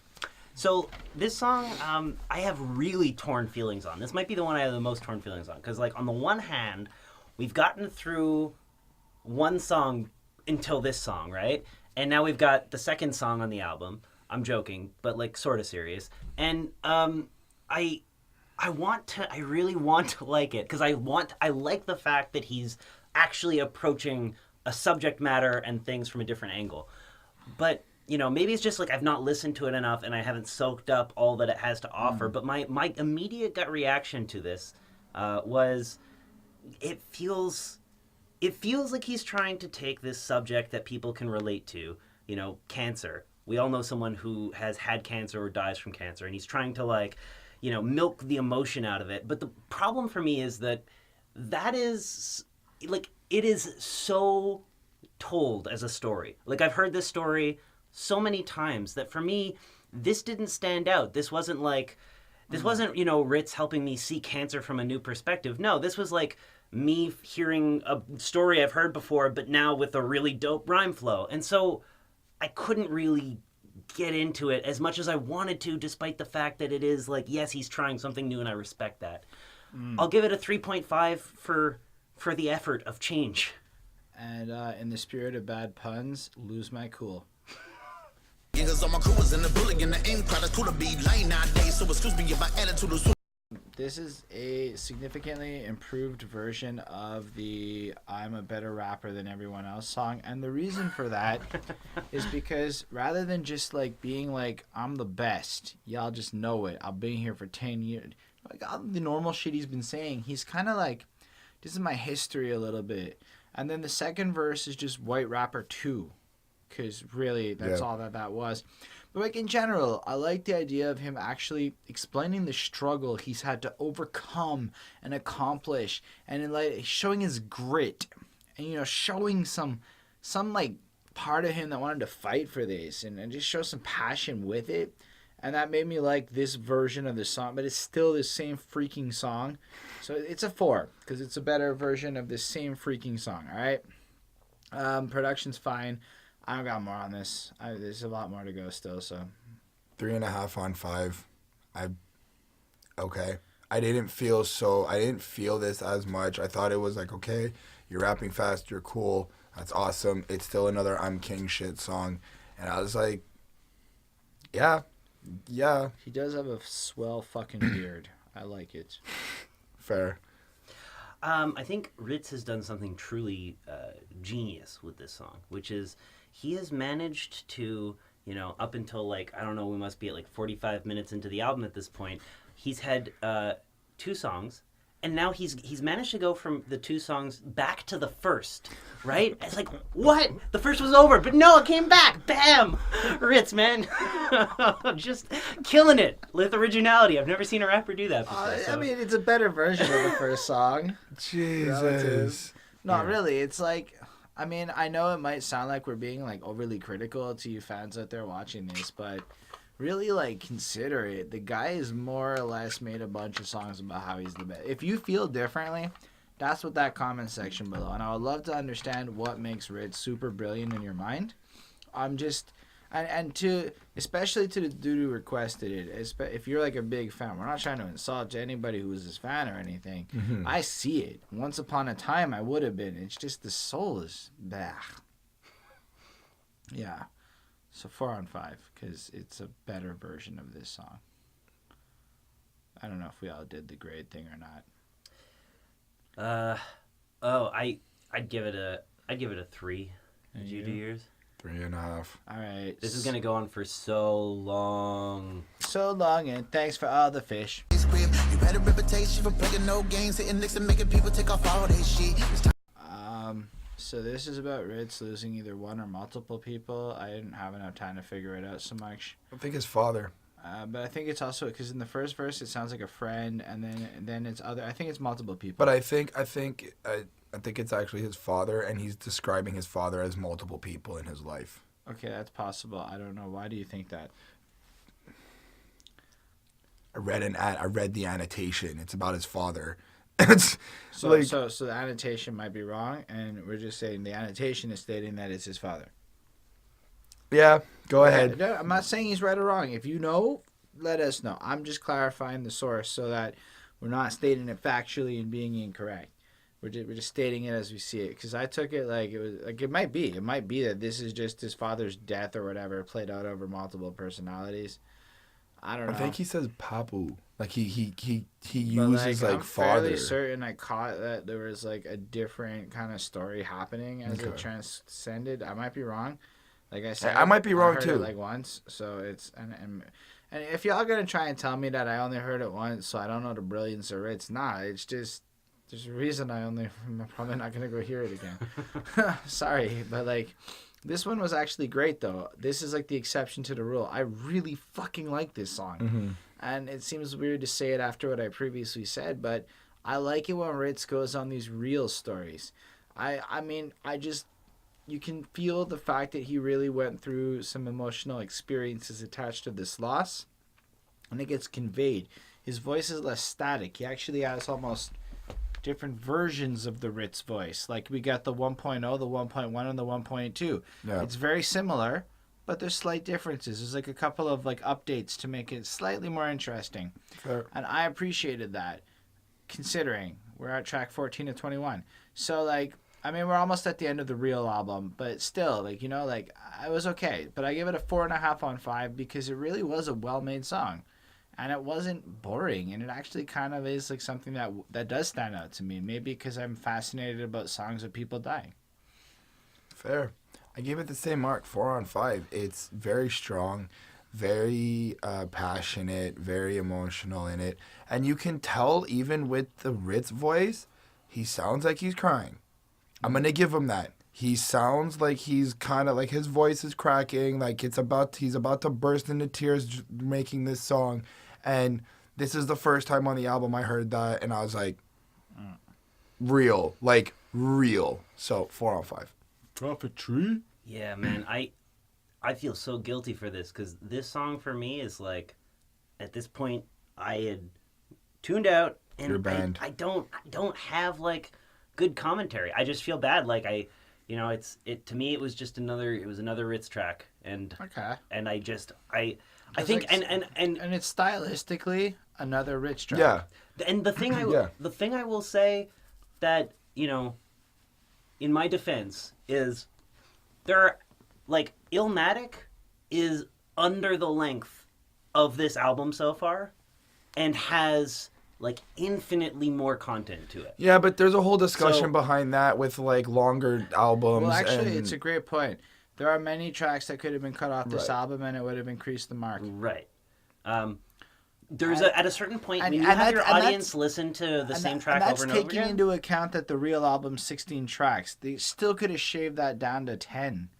Speaker 3: So this song, I have really torn feelings on. This might be the one I have the most torn feelings on. Because, like, on the one hand, we've gotten through one song until this song, right? And now we've got the second song on the album. I'm joking, but, like, sort of serious. And I really want to like it. Because I like the fact that he's actually approaching a subject matter and things from a different angle. But... you know, maybe it's just like I've not listened to it enough and I haven't soaked up all that it has to offer. But my immediate gut reaction to this was it feels like he's trying to take this subject that people can relate to, you know, cancer. We all know someone who has had cancer or dies from cancer, and he's trying to, like, you know, milk the emotion out of it. But the problem for me is that is, like, it is so told as a story. Like, I've heard this story so many times that for me, this didn't stand out. This wasn't, you know, Rittz helping me see cancer from a new perspective. No, this was like me hearing a story I've heard before, but now with a really dope rhyme flow. And so I couldn't really get into it as much as I wanted to, despite the fact that it is like, yes, he's trying something new and I respect that. I'll give it a 3.5 for the effort of change.
Speaker 1: And in the spirit of bad puns, lose my cool.
Speaker 4: Niggas on my crew is in the bully and the aim crowd is cool to be lame nowadays. So excuse me if my attitude is.
Speaker 1: This is a significantly improved version of the I'm a better rapper than everyone else song. And the reason for that is because rather than just like being like, I'm the best, y'all just know it. I've been here for 10 years. Like all the normal shit he's been saying, he's kind of like, this is my history a little bit. And then the second verse is just white rapper 2. Because really, that's all that was. But like in general, I like the idea of him actually explaining the struggle he's had to overcome and accomplish, and in like showing his grit, and you know, showing some like part of him that wanted to fight for this, and just show some passion with it. And that made me like this version of the song, but it's still the same freaking song. So it's a 4 because it's a better version of the same freaking song. All right, production's fine. I don't got more on this. There's a lot more to go still, so.
Speaker 2: 3.5 on 5. Okay. I didn't feel this as much. I thought it was like, okay, you're rapping fast, you're cool, that's awesome. It's still another I'm King shit song. And I was like, yeah.
Speaker 1: He does have a swell fucking beard. I like it.
Speaker 2: Fair.
Speaker 3: I think Rittz has done something truly genius with this song, which is he has managed to, you know, up until like, I don't know, we must be at like 45 minutes into the album at this point. He's had 2 songs, and now he's managed to go from the 2 songs back to the first, right? It's like, what? The first was over, but no, it came back. Bam! Rittz, man. Just killing it with originality. I've never seen a rapper do that before.
Speaker 1: I mean, it's a better version of the first song.
Speaker 2: Jesus.
Speaker 1: Not really. It's like, I mean, I know it might sound like we're being like overly critical to you fans out there watching this, but really, like, consider it. The guy has more or less made a bunch of songs about how he's the best. If you feel differently, that's what that comment section below. And I would love to understand what makes Rittz super brilliant in your mind. I'm just, and to, especially to the dude who requested it, if you're like a big fan, we're not trying to insult anybody who's his fan or anything. Mm-hmm. I see it. Once upon a time, I would have been. It's just the soul is bah. Yeah. So 4 on 5, because it's a better version of this song. I don't know if we all did the grade thing or not.
Speaker 3: I'd give it a 3. Did you do yours?
Speaker 2: 3.5.
Speaker 1: All right.
Speaker 3: This is gonna go on for so long.
Speaker 1: So long, and thanks for all the fish.
Speaker 4: You had a reputation for playing no games, hitting licks and making people take off all their shit.
Speaker 1: So this is about Rittz losing either one or multiple people. I didn't have enough time to figure it out so much.
Speaker 2: I think his father.
Speaker 1: But I think it's also because in the first verse it sounds like a friend, and then it's other. I think it's multiple people.
Speaker 2: But I think it's actually his father, and he's describing his father as multiple people in his life.
Speaker 1: Okay, that's possible. I don't know. Why do you think that?
Speaker 2: I read the annotation. It's about his father. It's
Speaker 1: So the annotation might be wrong, and we're just saying the annotation is stating that it's his father.
Speaker 2: Yeah, go ahead.
Speaker 1: No, I'm not saying he's right or wrong. If you know, let us know. I'm just clarifying the source so that we're not stating it factually and being incorrect. We're just stating it as we see it. Because I took it like it was like it might be that this is just his father's death or whatever played out over multiple personalities. I don't know.
Speaker 2: I think he says Papu. Like he
Speaker 1: But,
Speaker 2: uses like
Speaker 1: I'm
Speaker 2: father.
Speaker 1: fairly certain I caught that there was like a different kind of story happening as it transcended. I might be wrong. Like I said,
Speaker 2: I might be wrong
Speaker 1: heard
Speaker 2: too.
Speaker 1: It like once, so it's and if y'all gonna try and tell me that I only heard it once, so I don't know the brilliance of Rittz, it's just there's a reason I'm probably not gonna go hear it again. Sorry, but like this one was actually great though. This is like the exception to the rule. I really fucking like this song.
Speaker 2: Mm-hmm.
Speaker 1: And it seems weird to say it after what I previously said, but I like it when Rittz goes on these real stories. I mean, you can feel the fact that he really went through some emotional experiences attached to this loss, and it gets conveyed. His voice is less static. He actually has almost different versions of the Rittz voice. Like we got the 1.0, the 1.1, and the 1.2.
Speaker 2: Yeah.
Speaker 1: It's very similar, but there's slight differences. There's like a couple of like updates to make it slightly more interesting.
Speaker 2: Fair.
Speaker 1: And I appreciated that, considering we're at track 14 of 21. So like, I mean, we're almost at the end of the real album, but still, like, you know, like I was okay. But I give it a 4.5 on 5 because it really was a well-made song. And it wasn't boring, and it actually kind of is like something that does stand out to me. Maybe because I'm fascinated about songs of people dying.
Speaker 2: Fair. I gave it the same mark, 4 on 5. It's very strong, very passionate, very emotional in it. And you can tell even with the Rittz voice, he sounds like he's crying. I'm going to give him that. He sounds like he's kind of like his voice is cracking, like he's about to burst into tears making this song. And this is the first time on the album I heard that, and I was like, real. So 4 on 5.
Speaker 5: Prophetry?
Speaker 3: Yeah, man, I feel so guilty for this because this song for me is like, at this point, I had tuned out, and
Speaker 2: Your band.
Speaker 3: I don't have like good commentary. I just feel bad. Like to me it was just another Rittz track, and
Speaker 1: Okay.
Speaker 3: and I think
Speaker 1: like,
Speaker 3: and
Speaker 1: it's stylistically another Rittz track.
Speaker 2: Yeah.
Speaker 3: and the thing I will say that, you know, in my defense is there are like Illmatic is under the length of this album so far and has like infinitely more content to it.
Speaker 2: Yeah, but there's a whole discussion behind that with like longer albums.
Speaker 1: Well, actually,
Speaker 2: and...
Speaker 1: it's a great point. There are many tracks that could have been cut off this album, and it would have increased the mark.
Speaker 3: Right. There's at a certain point when you
Speaker 1: and
Speaker 3: have your
Speaker 1: that's- and
Speaker 3: audience listen to the same track over and over
Speaker 1: That's taking
Speaker 3: again.
Speaker 1: into account that the real album's 16 tracks. They still could have shaved that down to 10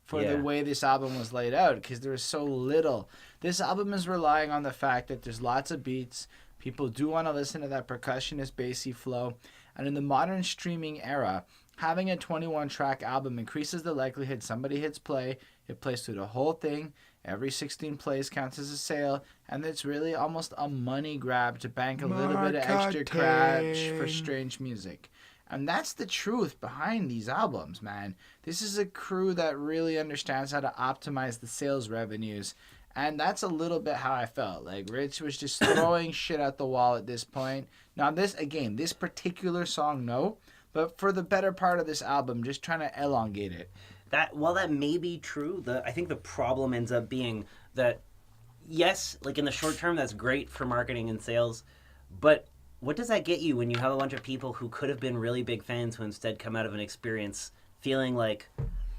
Speaker 1: for the way this album was laid out, because there was so little. This album is relying on the fact that there's lots of beats. People do want to listen to that percussionist bassy flow. And in the modern streaming era, having a 21-track album increases the likelihood somebody hits play, it plays through the whole thing, every 16 plays counts as a sale, and it's really almost a money grab to bank a little bit of extra cash for strange music. And that's the truth behind these albums, man. This is a crew that really understands how to optimize the sales revenues. And that's a little bit how I felt. Like, Rittz was just throwing shit at the wall at this point. Now, this particular song, no. But for the better part of this album, just trying to elongate it.
Speaker 3: While that may be true, I think the problem ends up being that, yes, like in the short term, that's great for marketing and sales. But what does that get you when you have a bunch of people who could have been really big fans who instead come out of an experience feeling like,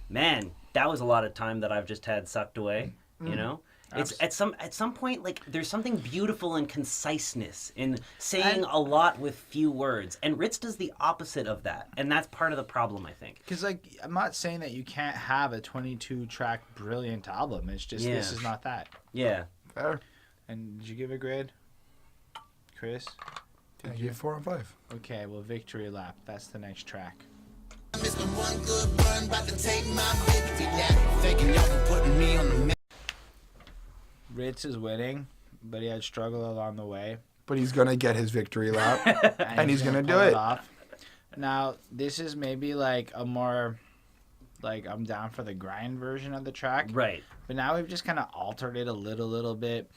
Speaker 3: man, that was a lot of time that I've just had sucked away, you know? It's at some point, like, there's something beautiful in conciseness, in saying a lot with few words, and Rittz does the opposite of that, and that's part of the problem, I think.
Speaker 1: Because, like, I'm not saying that you can't have a 22-track brilliant album. It's just this is not that.
Speaker 3: Yeah.
Speaker 2: Fair.
Speaker 1: And did you give a grade, Chris?
Speaker 2: I gave 4 on 5.
Speaker 1: Okay, well, Victory Lap. That's the next track.
Speaker 4: Mr. One Good Run, about to take my victory lap. Thanking y'all for putting me on the map.
Speaker 1: Rittz is winning but he had struggle along the way.
Speaker 2: But he's going to get his victory lap, and he's going to do
Speaker 1: pull
Speaker 2: it.
Speaker 1: Off. Now, this is maybe like a more, like, I'm down for the grind version of the track.
Speaker 3: Right.
Speaker 1: But now we've just kind of altered it a little bit.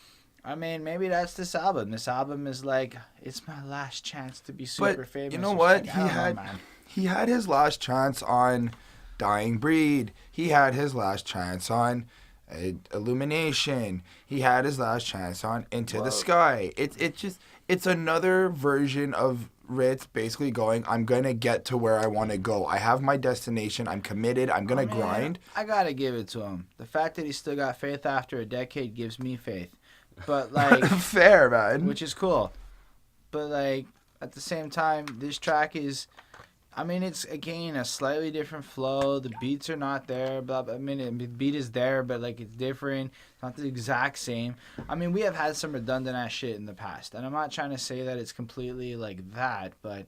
Speaker 1: I mean, maybe that's this album. This album is like, it's my last chance to be super
Speaker 2: But
Speaker 1: famous.
Speaker 2: you know
Speaker 1: It's
Speaker 2: what?
Speaker 1: like, I don't know, man.
Speaker 2: He had his last chance on Dying Breed. He had his last chance on Illumination. He had his last chance on Into the Sky. It's another version of Rittz basically going, I'm going to get to where I want to go. I have my destination. I'm committed. I'm going to grind.
Speaker 1: I got to give it to him. The fact that he still got faith after a decade gives me faith. But, like...
Speaker 2: Fair, man.
Speaker 1: Which is cool. But, like, at the same time, this track is... I mean, it's, again, a slightly different flow. The beats are not there. But, I mean, the beat is there, but, like, it's different. It's not the exact same. I mean, we have had some redundant-ass shit in the past. And I'm not trying to say that it's completely like that, but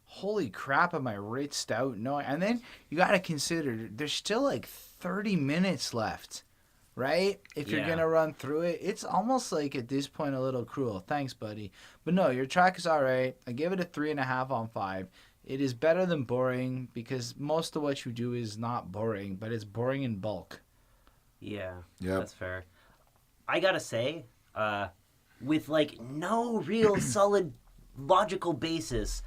Speaker 1: holy crap, am I ritzed out? No. And then you got to consider, there's still, like, 30 minutes left, right? If you're going to run through it. It's almost, like, at this point, a little cruel. Thanks, buddy. But, no, your track is all right. I give it a 3.5 on 5. It is better than boring because most of what you do is not boring, but it's boring in bulk.
Speaker 3: Yeah,
Speaker 2: Yep.
Speaker 3: that's fair. I gotta say, with like no real solid logical basis,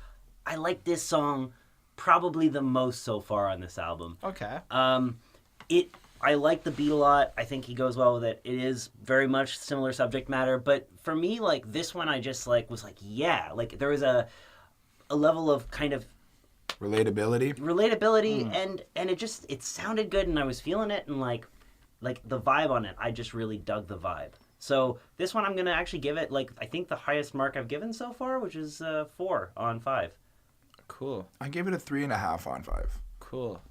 Speaker 3: I like this song probably the most so far on this album.
Speaker 1: Okay.
Speaker 3: I like the beat a lot. I think he goes well with it. It is very much similar subject matter, but for me, like this one, I just like was like, yeah, like there was a level of kind of
Speaker 2: Relatability.
Speaker 3: and it sounded good and I was feeling it and like the vibe on it. I just really dug the vibe. So this one I'm gonna actually give it like I think the highest mark I've given so far, which is 4 on 5.
Speaker 1: Cool.
Speaker 2: I gave it a 3.5 on 5.
Speaker 1: Cool.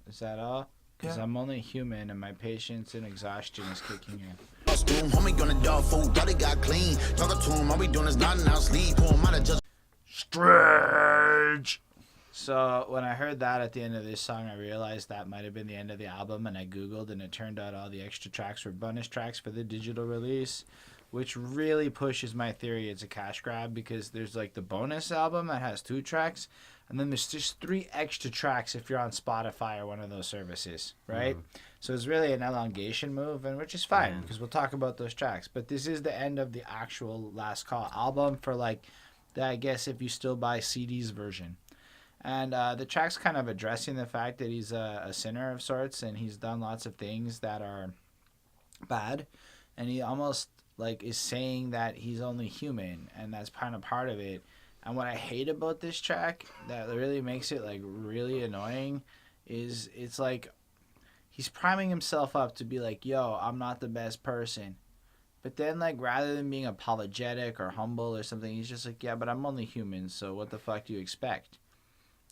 Speaker 1: Is that all? Because
Speaker 2: Yeah.
Speaker 1: I'm only human and my patience and exhaustion is kicking in.
Speaker 4: Homie on the dog food, daddy got clean. Talking to him, all we doing is nodding out sleep. Pull him out of just
Speaker 2: Stretch.
Speaker 1: So when I heard that at the end of this song, I realized that might have been the end of the album, and I Googled, and it turned out all the extra tracks were bonus tracks for the digital release, which really pushes my theory it's a cash grab because there's like the bonus album that has 2 tracks, and then there's just 3 extra tracks if you're on Spotify or one of those services, right? So it's really an elongation move, and which is fine because we'll talk about those tracks. But this is the end of the actual Last Call album for like, I guess if you still buy CD's version. And the track's kind of addressing the fact that he's a sinner of sorts and he's done lots of things that are bad. And he almost like is saying that he's only human and that's kind of part of it. And what I hate about this track that really makes it like really annoying is it's like he's priming himself up to be like, yo, I'm not the best person. But then, like, rather than being apologetic or humble or something, he's just like, yeah, but I'm only human, so what the fuck do you expect?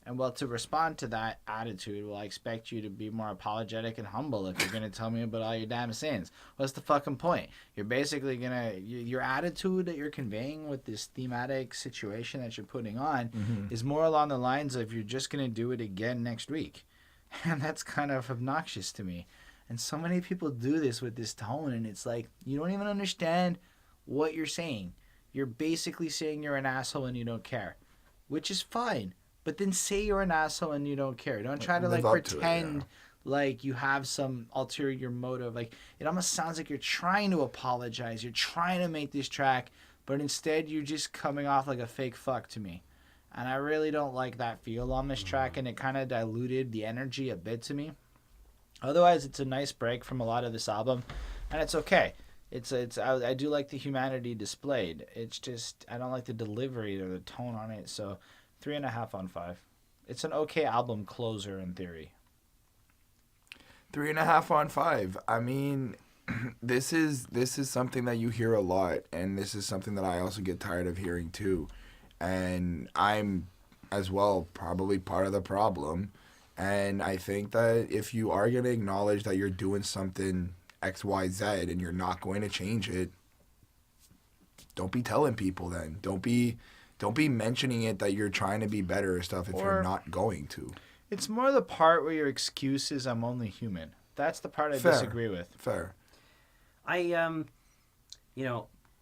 Speaker 1: And, well, to respond to that attitude, well, I expect you to be more apologetic and humble if you're going to tell me about all your damn sins. What's the fucking point? You're basically going to... Your attitude that you're conveying with this thematic situation that you're putting on is more along the lines of you're just going to do it again next week. And that's kind of obnoxious to me. And so many people do this with this tone, and it's like, you don't even understand what you're saying. You're basically saying you're an asshole and you don't care, which is fine. But then say you're an asshole and you don't care. Don't try to, like, pretend like you have some ulterior motive. Like, it almost sounds like you're trying to apologize. You're trying to make this track, but instead you're just coming off like a fake fuck to me. And I really don't like that feel on this track, and it kind of diluted the energy a bit to me. Otherwise, it's a nice break from a lot of this album, and it's okay. I do like the humanity displayed. It's just I don't like the delivery or the tone on it. So 3.5 on 5. It's an okay album closer in theory.
Speaker 2: 3.5 on 5. I mean, this is something that you hear a lot, and this is something that I also get tired of hearing too. And I'm as well probably part of the problem. And I think that if you are going to acknowledge that you're doing something XYZ and you're not going to change it, don't be telling people then. Don't be mentioning it that you're trying to be better or stuff if you're not going to.
Speaker 1: It's more the part where your excuse is I'm only human. That's the part I disagree with.
Speaker 2: Fair.
Speaker 3: I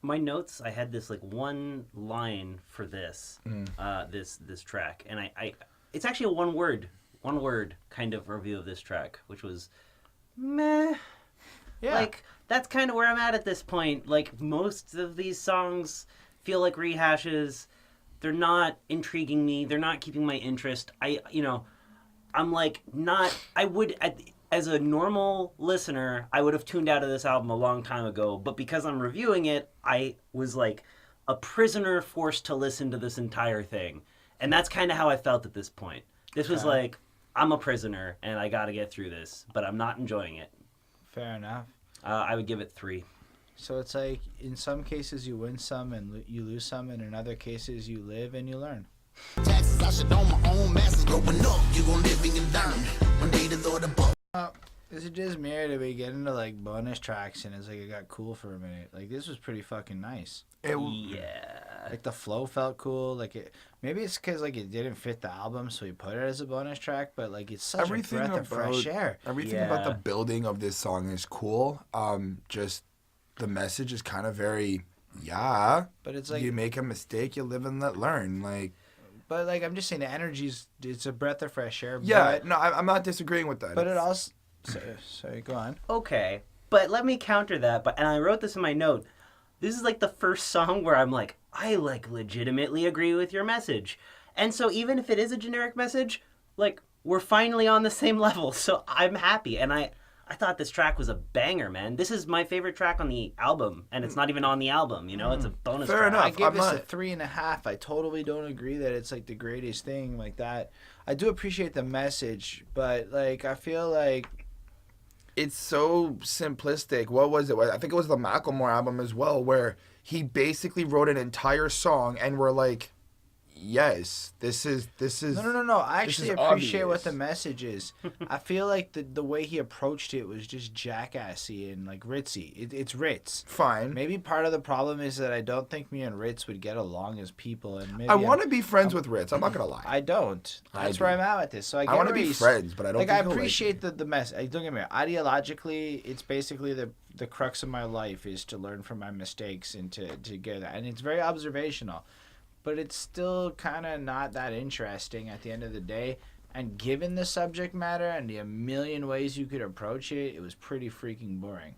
Speaker 3: my notes, I had this like one line for this this track, and I it's actually a one word kind of review of this track, which was meh.
Speaker 1: Yeah.
Speaker 3: Like that's kind of where I'm at this point. Like most of these songs feel like rehashes. They're not intriguing me. They're not keeping my interest. I'm like not. I would. As a normal listener, I would have tuned out of this album a long time ago, but because I'm reviewing it, I was like a prisoner forced to listen to this entire thing. And that's kind of how I felt at this point. This was like, I'm a prisoner, and I got to get through this, but I'm not enjoying it.
Speaker 1: Fair enough.
Speaker 3: I would give it 3.
Speaker 1: So it's like, in some cases you win some and you lose some, and in other cases you live and you learn.
Speaker 4: Taxes, I should own my own masses growing up. You gon' live and learn. One day the Lord above.
Speaker 1: Is it just me, or did we get into like bonus tracks and it's like it got cool for a minute? Like this was pretty fucking nice.
Speaker 3: Yeah.
Speaker 1: Like the flow felt cool. Like it, maybe it's because like it didn't fit the album, so we put it as a bonus track. But like it's such a breath of fresh air.
Speaker 2: Everything about the building of this song is cool. Just the message is kind of very
Speaker 1: But it's like
Speaker 2: you make a mistake, you live and let learn. Like.
Speaker 1: But like I'm just saying, the energy's it's a breath of fresh air.
Speaker 2: Yeah, no, I'm not disagreeing with that.
Speaker 1: But it also, sorry, go on.
Speaker 3: Okay, but let me counter that. And I wrote this in my note. This is like the first song where I'm like, I like legitimately agree with your message. And so even if it is a generic message, like we're finally on the same level. So I'm happy. And I thought this track was a banger, man. This is my favorite track on the album, and it's not even on the album. You know, it's a bonus track.
Speaker 2: Fair enough.
Speaker 1: I give this a 3.5. I totally don't agree that it's like the greatest thing like that. I do appreciate the message, but like I feel like
Speaker 2: it's so simplistic. What was it? I think it was the Macklemore album as well, where he basically wrote an entire song, and we're like, yes, this is
Speaker 1: no. I actually appreciate
Speaker 2: obvious.
Speaker 1: what the message is. I feel like the way he approached it was just jackassy and like Ritzy. It's Rittz.
Speaker 2: Fine.
Speaker 1: Maybe part of the problem is that I don't think me and Rittz would get along as people, and maybe
Speaker 2: I want to be friends with Rittz. I'm not gonna lie.
Speaker 1: I don't. That's where I'm at with this. So I
Speaker 2: want to be friends, but I don't.
Speaker 1: Like
Speaker 2: think
Speaker 1: I
Speaker 2: he'll
Speaker 1: appreciate the message. Don't get me wrong. Ideologically, it's basically the crux of my life is to learn from my mistakes and to get that, and it's very observational. But it's still kind of not that interesting at the end of the day. And given the subject matter and the a million ways you could approach it, it was pretty freaking boring.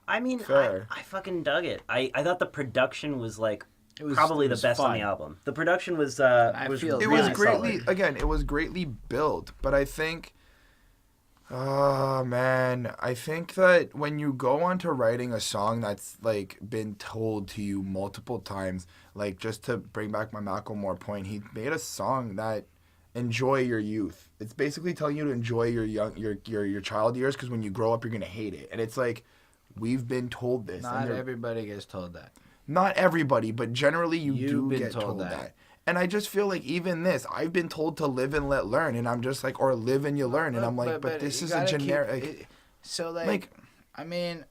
Speaker 3: I mean,
Speaker 2: Fair.
Speaker 3: I fucking dug it. I thought the production was like
Speaker 1: It was
Speaker 3: probably
Speaker 1: it
Speaker 3: the
Speaker 1: was
Speaker 3: best
Speaker 1: fun.
Speaker 3: on the album. The production was
Speaker 1: feel
Speaker 2: It was
Speaker 3: really
Speaker 2: greatly
Speaker 3: solid.
Speaker 2: it was greatly built, but I think oh man, I think that when you go on to writing a song that's like been told to you multiple times, like just to bring back my Macklemore point, he made a song that enjoy your youth. It's basically telling you to enjoy your child years, because when you grow up you're gonna hate it. And it's like we've been told this.
Speaker 1: Not everybody gets told that.
Speaker 2: Not everybody, but generally you
Speaker 1: You've
Speaker 2: do
Speaker 1: been
Speaker 2: get
Speaker 1: told
Speaker 2: told
Speaker 1: that.
Speaker 2: that. And I just feel like even this, I've been told to live and let learn, and I'm just like, or live and you learn, and I'm like, but this
Speaker 1: you
Speaker 2: is a
Speaker 1: gotta
Speaker 2: generic.
Speaker 1: So like, I mean,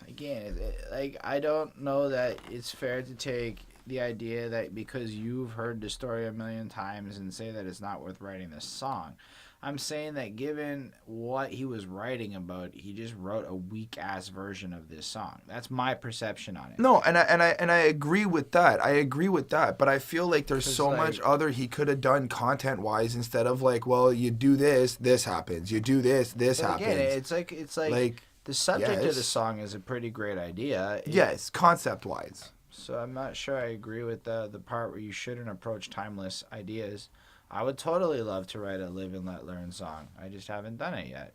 Speaker 1: again, like I don't know that it's fair to take the idea that because you've heard the story a million times and say that it's not worth writing this song. I'm saying that given what he was writing about, he just wrote a weak ass version of this song. That's my perception on it.
Speaker 2: No, and I agree with that. I agree with that. But I feel like there's so much other he could have done content wise, instead of like, well, you do this happens. You do this happens.
Speaker 1: Again, it's like the subject of the song is a pretty great idea.
Speaker 2: Yes, concept wise.
Speaker 1: So I'm not sure I agree with the part where you shouldn't approach timeless ideas. I would totally love to write a live and let learn song. I just haven't done it yet.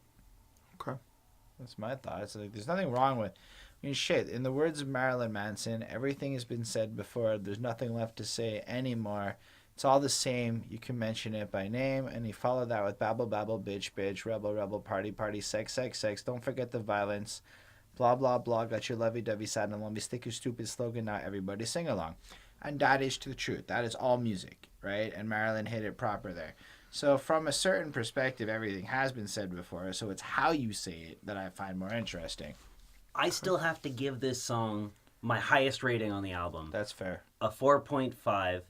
Speaker 2: Okay.
Speaker 1: That's my thoughts. Like, there's nothing wrong with... I mean, shit, in the words of Marilyn Manson, everything has been said before. There's nothing left to say anymore. It's all the same. You can mention it by name, and you follow that with babble, babble, bitch, bitch, rebel, rebel, party, party, sex, sex, sex. Don't forget the violence. Blah, blah, blah. Got your lovey-dovey sad and lonely. Stick your stupid slogan. Now everybody sing along. And that is the truth. That is all music, right? And Marilyn hit it proper there. So from a certain perspective, everything has been said before. So it's how you say it that I find more interesting.
Speaker 3: I still have to give this song my highest rating on the album.
Speaker 1: That's fair.
Speaker 3: A 4.5.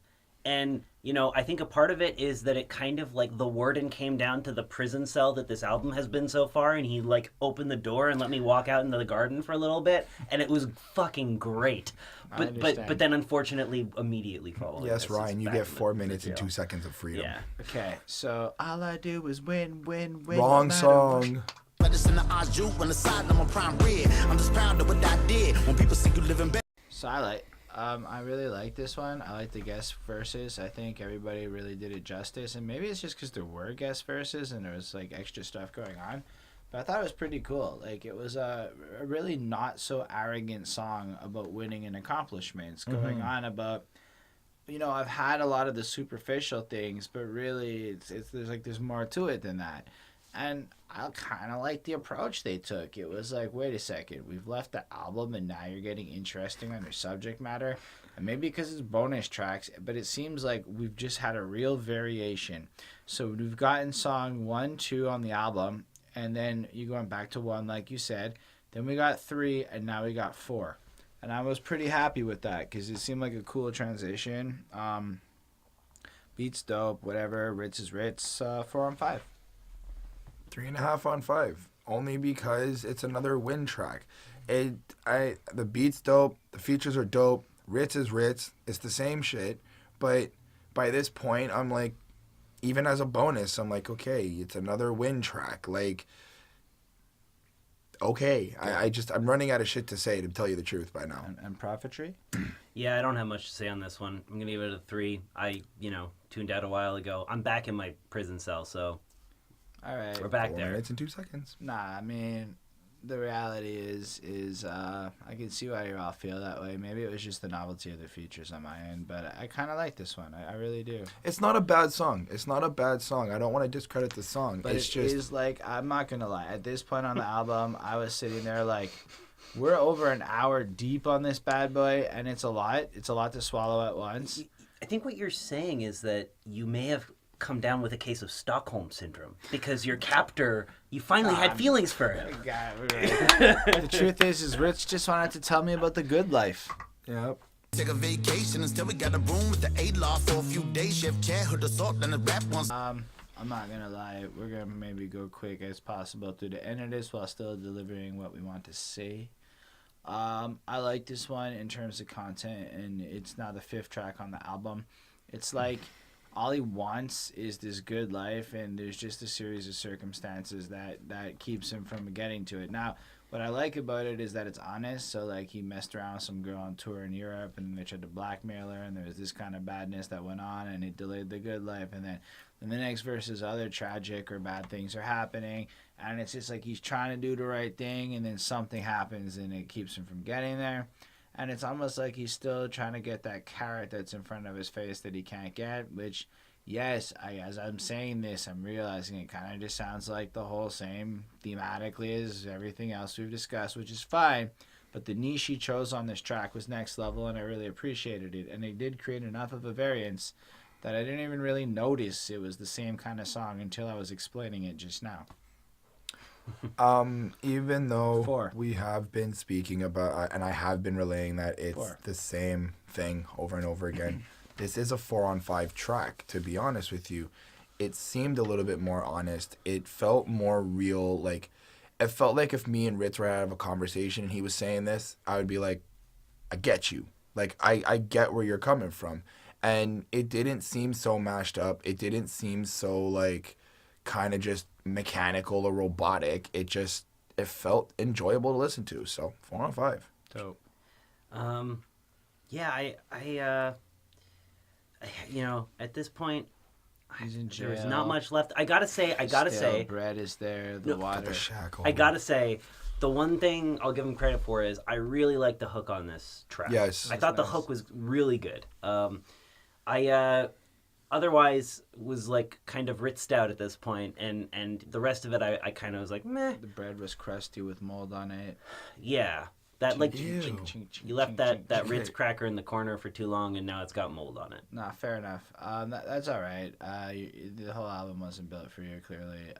Speaker 3: And You know, I think a part of it is that it kind of like the warden came down to the prison cell that this album has been so far, and he like opened the door and let me walk out into the garden for a little bit, and it was fucking great. But then unfortunately immediately followed.
Speaker 2: Yes, Ryan, you get 4 minutes and 2 seconds of freedom.
Speaker 3: Yeah.
Speaker 1: Okay, so all I do is win.
Speaker 2: Wrong
Speaker 1: no
Speaker 2: song.
Speaker 4: But it's in the eyes, you on the side, I'm a prime red. I'm just proud of what I did. When people see you living better.
Speaker 1: So I really like this one. I like the guest verses. I think everybody really did it justice, and maybe it's just because there were guest verses and there was like extra stuff going on. But I thought it was pretty cool. Like it was a really not so arrogant song about winning and accomplishments, going on about, you know, I've had a lot of the superficial things, but really there's more to it than that. And I kind of like the approach they took. It was like, wait a second, we've left the album and now you're getting interesting on your subject matter. And maybe because it's bonus tracks, but it seems like we've just had a real variation. So we've gotten song 1, 2 on the album, and then you going back to 1, like you said. Then we got 3, and now we got 4. And I was pretty happy with that because it seemed like a cool transition. Beats dope, whatever. Rittz is Rittz. 4 on 5.
Speaker 2: 3.5 on 5, only because it's another win track. The beat's dope, the features are dope. Rittz is Rittz. It's the same shit, but by this point, I'm like, even as a bonus, I'm like, okay, it's another win track. Like, okay, I'm running out of shit to say, to tell you the truth by now.
Speaker 1: And Prophetry?
Speaker 3: Yeah, I don't have much to say on this one. I'm gonna give it a 3. I tuned out a while ago. I'm back in my prison cell, so.
Speaker 1: All right.
Speaker 3: We're back
Speaker 2: 4
Speaker 3: there.
Speaker 2: minutes and 2 seconds.
Speaker 1: Nah, I mean, the reality is I can see why you all feel that way. Maybe it was just the novelty of the features on my end, but I kind of like this one. I really do.
Speaker 2: It's not a bad song. I don't want to discredit the song.
Speaker 1: But
Speaker 2: it's
Speaker 1: it is like, I'm not going to lie. At this point on the album, I was sitting there like, we're over an hour deep on this bad boy, and it's a lot. It's a lot to swallow at once.
Speaker 3: I think what you're saying is that you may have come down with a case of Stockholm syndrome because your captor, you finally had feelings for him.
Speaker 1: The truth is Rittz just wanted to tell me about the good life.
Speaker 2: Yep.
Speaker 4: Take a vacation instead we got a room with the A-Law for a few days. Chef Chad heard the salt and the rap once.
Speaker 1: I'm not gonna lie, we're gonna maybe go quick as possible through the end of this while still delivering what we want to say. I like this one in terms of content, and it's now the 5th track on the album. It's like all he wants is this good life, and there's just a series of circumstances that keeps him from getting to it. Now, what I like about it is that it's honest. So, like, he messed around with some girl on tour in Europe, and they tried to blackmail her, and there was this kind of badness that went on, and it delayed the good life. And then in the next verses, other tragic or bad things are happening, and it's just like he's trying to do the right thing, and then something happens, and it keeps him from getting there. And it's almost like he's still trying to get that carrot that's in front of his face that he can't get, which, yes, as I'm saying this, I'm realizing it kind of just sounds like the whole same thematically as everything else we've discussed, which is fine. But the niche he chose on this track was next level, and I really appreciated it. And it did create enough of a variance that I didn't even really notice it was the same kind of song until I was explaining it just now.
Speaker 2: Even though
Speaker 1: 4.
Speaker 2: we have been speaking about, and I have been relaying that it's
Speaker 1: 4.
Speaker 2: the same thing over and over again, this is a 4 on 5 track, to be honest with you. It seemed a little bit more honest. It felt more real. Like, it felt like if me and Rittz were out of a conversation and he was saying this, I would be like, I get you. Like, I get where you're coming from. And it didn't seem so mashed up. It didn't seem so, like, kind of just mechanical or robotic. It felt enjoyable to listen to. So 4 on 5.
Speaker 1: Dope.
Speaker 3: Yeah, I at this point,
Speaker 1: He's in jail.
Speaker 3: there's not much left. I gotta say,
Speaker 1: bread is there, the water.
Speaker 2: The shackle.
Speaker 3: I gotta say, the one thing I'll give him credit for is I really like the hook on this track.
Speaker 2: Yes.
Speaker 3: I thought the hook was really good. I otherwise was like kind of ritzed out at this point, and the rest of it I kind of was like meh.
Speaker 1: The bread was crusty with mold on it.
Speaker 3: Yeah, that like
Speaker 2: Ew.
Speaker 3: you left that Ritz cracker in the corner for too long, and now it's got mold on it.
Speaker 1: Nah, fair enough. That's all right. The whole album wasn't built for you, clearly.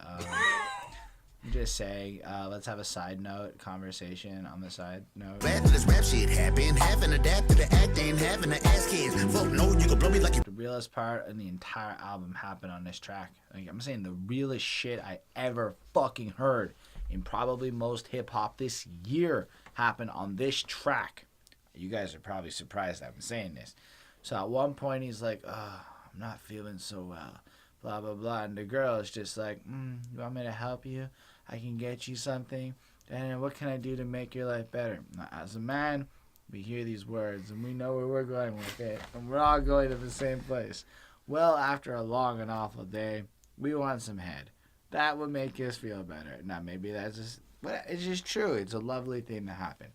Speaker 1: I'm just saying, let's have a side note conversation on the side note.
Speaker 4: Glad that this rap shit happened. Having adapted to act, ain't having to ask kids. Folk know you can blow me like you.
Speaker 1: realest part in the entire album happened on this track. Like, I'm saying the realest shit I ever fucking heard in probably most hip-hop this year happened on this track. You guys are probably surprised I'm saying this. So at one point he's like, oh, I'm not feeling so well, blah, blah, blah. And the girl is just like, you want me to help you? I can get you something. And what can I do to make your life better? Now, as a man, we hear these words and we know where we're going with it. And we're all going to the same place. Well, after a long and awful day, we want some head. That would make us feel better. Now, maybe that's just, but it's just true. It's a lovely thing to happen.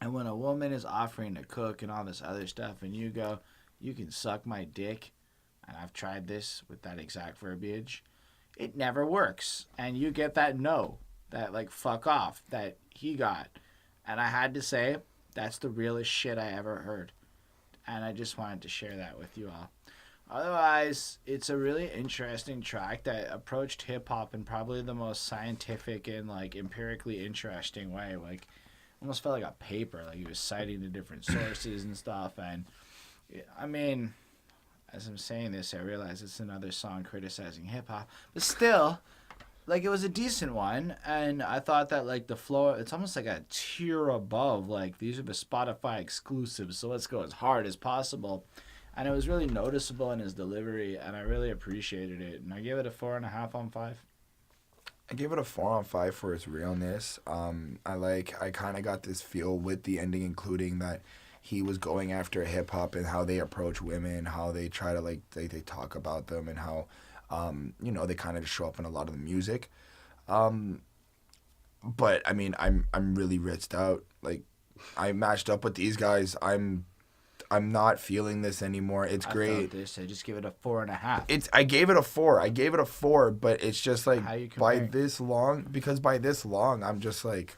Speaker 1: And when a woman is offering to cook and all this other stuff, and you go, you can suck my dick, and I've tried this with that exact verbiage, it never works. And you get that no, that like fuck off, that he got. And I had to say, that's the realest shit I ever heard. And I just wanted to share that with you all. Otherwise, it's a really interesting track that approached hip-hop in probably the most scientific and like empirically interesting way. Like, almost felt like a paper, like he was citing the different sources and stuff. And I mean, as I'm saying this, I realize it's another song criticizing hip-hop, but still, like, it was a decent one. And I thought that like the flow, it's almost like a tier above, like these are the Spotify exclusives, so let's go as hard as possible. And it was really noticeable in his delivery, and I really appreciated it. And I gave it a 4.5 on 5.
Speaker 2: I gave it a 4 on 5 for its realness. I kind of got this feel with the ending, including that he was going after hip hop and how they approach women, how they try to like they talk about them, and how they kind of show up in a lot of the music. But I mean, I'm really ritzed out. Like, I matched up with these guys. I'm not feeling this anymore. It's great.
Speaker 1: I felt this. I just give it a 4.5.
Speaker 2: I gave it a 4. I gave it a 4, but it's just like by this long, I'm just like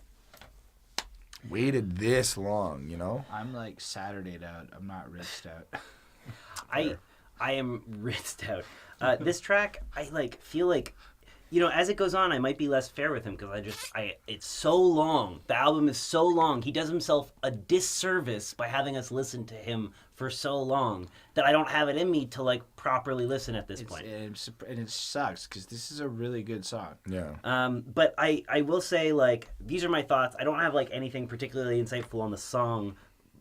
Speaker 2: waited this long, you know?
Speaker 1: I'm like Saturday'd out. I'm not ritzed out.
Speaker 3: I am ritzed out. This track, I like feel like, as it goes on, I might be less fair with him because it's so long. The album is so long. He does himself a disservice by having us listen to him for so long that I don't have it in me to like properly listen at this point.
Speaker 1: And it sucks because this is a really good song.
Speaker 2: Yeah.
Speaker 3: But I will say, like, these are my thoughts. I don't have like anything particularly insightful on the song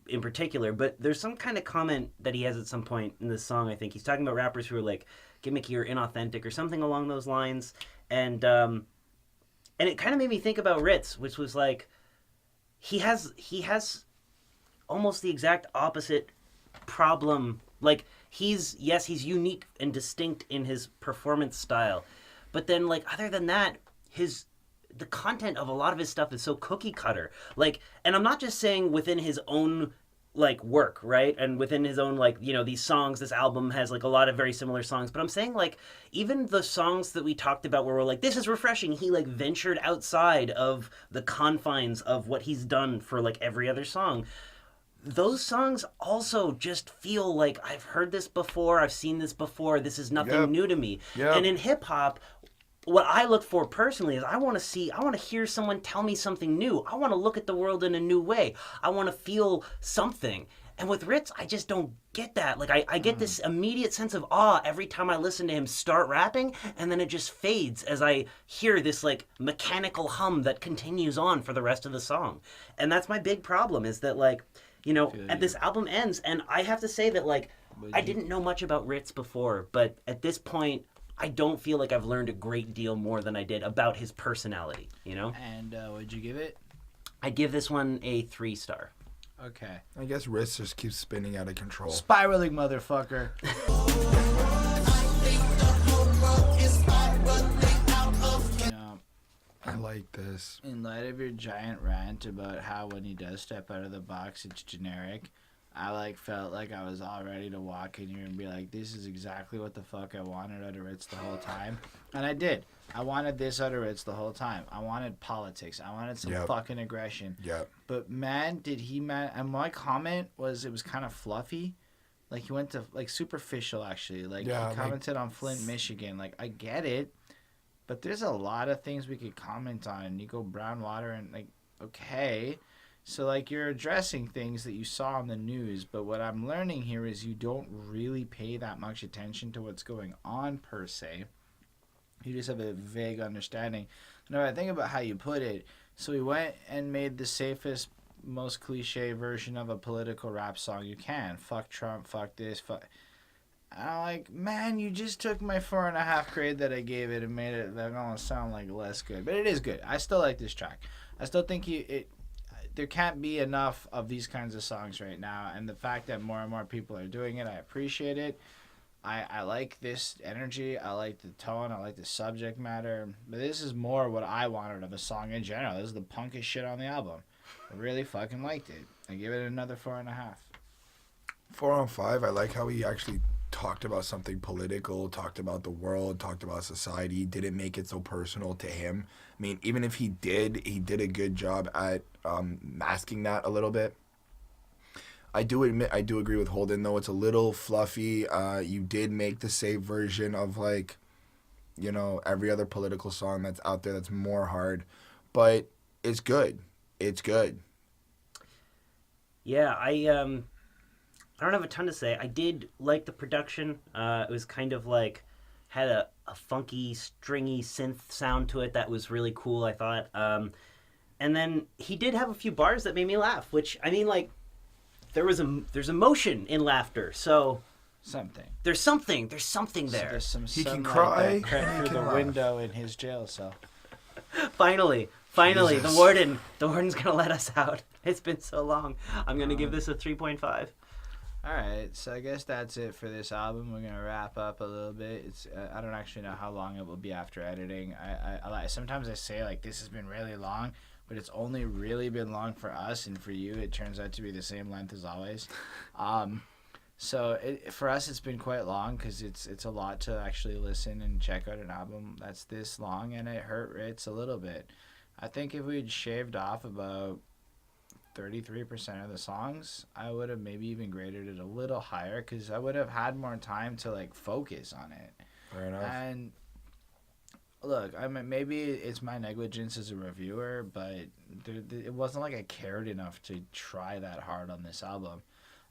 Speaker 3: in particular, but there's some kind of comment that he has at some point in this song. I think he's talking about rappers who are like gimmicky or inauthentic or something along those lines. And it kind of made me think about Rittz, which was like, he has almost the exact opposite problem. Like, he's unique and distinct in his performance style, but then like other than that, the content of a lot of his stuff is so cookie cutter. Like, and I'm not just saying within his own like work, right? And within his own like, these songs, this album has like a lot of very similar songs, but I'm saying like even the songs that we talked about where we're like, this is refreshing, he like ventured outside of the confines of what he's done for like every other song. Those songs also just feel like I've heard this before, I've seen this before, this is nothing new to me. Yep. And in hip hop, what I look for personally is I want to hear someone tell me something new. I want to look at the world in a new way. I want to feel something. And with Rittz, I just don't get that. Like, I get this immediate sense of awe every time I listen to him start rapping, and then it just fades as I hear this, like, mechanical hum that continues on for the rest of the song. And that's my big problem, is that, like, and this album ends, and I have to say that, like, I didn't know much about Rittz before, but at this point, I don't feel like I've learned a great deal more than I did about his personality, And
Speaker 1: what'd you give it?
Speaker 3: I give this one a 3 star.
Speaker 1: Okay.
Speaker 2: I guess Rittz just keeps spinning out of control.
Speaker 1: Spiraling motherfucker.
Speaker 2: I like this.
Speaker 1: In light of your giant rant about how when he does step out of the box, it's generic, I felt like I was all ready to walk in here and be like, this is exactly what the fuck I wanted out of Rittz the whole time. And I did. I wanted this out of Rittz the whole time. I wanted politics. I wanted some fucking aggression.
Speaker 2: Yep.
Speaker 1: But man, and my comment was it was kind of fluffy. Like, he went to, like, superficial, actually. Like, he commented on Flint, Michigan. Like, I get it. But there's a lot of things we could comment on. Nico Brown Water and, like, okay. So, like, you're addressing things that you saw on the news, but what I'm learning here is you don't really pay that much attention to what's going on, per se. You just have a vague understanding. Now, I think about how you put it. So we went and made the safest, most cliche version of a political rap song you can. Fuck Trump, fuck this, fuck... I'm like, man, you just took my 4.5 grade that I gave it and made it almost sound like less good. But it is good. I still like this track. I still think there can't be enough of these kinds of songs right now, and the fact that more and more people are doing it, I appreciate it. I like this energy, I like the tone, I like the subject matter, but this is more what I wanted of a song in general. This is the punkest shit on the album. I really fucking liked it. I give it another 4.5.
Speaker 2: 4 on 5. I like how he actually talked about something political, talked about the world, talked about society, didn't make it so personal to him. I mean, even if he did a good job at masking that a little bit. I do agree with Holden, though. It's a little fluffy. You did make the safe version of, like, you know, every other political song that's out there that's more hard. But it's good. It's good.
Speaker 3: Yeah, I don't have a ton to say. I did like the production. It was kind of like, had a funky, stringy synth sound to it that was really cool, I thought. And then he did have a few bars that made me laugh, which, I mean, like, there's emotion in laughter, so there's something there.
Speaker 1: So there's some
Speaker 2: He can
Speaker 1: sunlight
Speaker 2: cry,
Speaker 1: that crept
Speaker 2: and he
Speaker 1: through
Speaker 2: can
Speaker 1: the
Speaker 2: laugh.
Speaker 1: window in his jail cell.
Speaker 3: Finally,
Speaker 2: Jesus.
Speaker 3: the warden's gonna let us out. It's been so long. I'm gonna give this a 3.5.
Speaker 1: All right, so I guess that's it for this album. We're gonna wrap up a little bit. It's I don't actually know how long it will be after editing. I sometimes I say, like, this has been really long, but it's only really been long for us, and for you it turns out to be the same length as always. So for us it's been quite long because it's a lot to actually listen and check out an album that's this long, and it hurt Rittz a little bit. I think if we'd shaved off about 33% of the songs, I would have maybe even graded it a little higher because I would have had more time to, like, focus on it.
Speaker 2: Fair enough.
Speaker 1: And look, I mean, maybe it's my negligence as a reviewer, but it wasn't like I cared enough to try that hard on this album.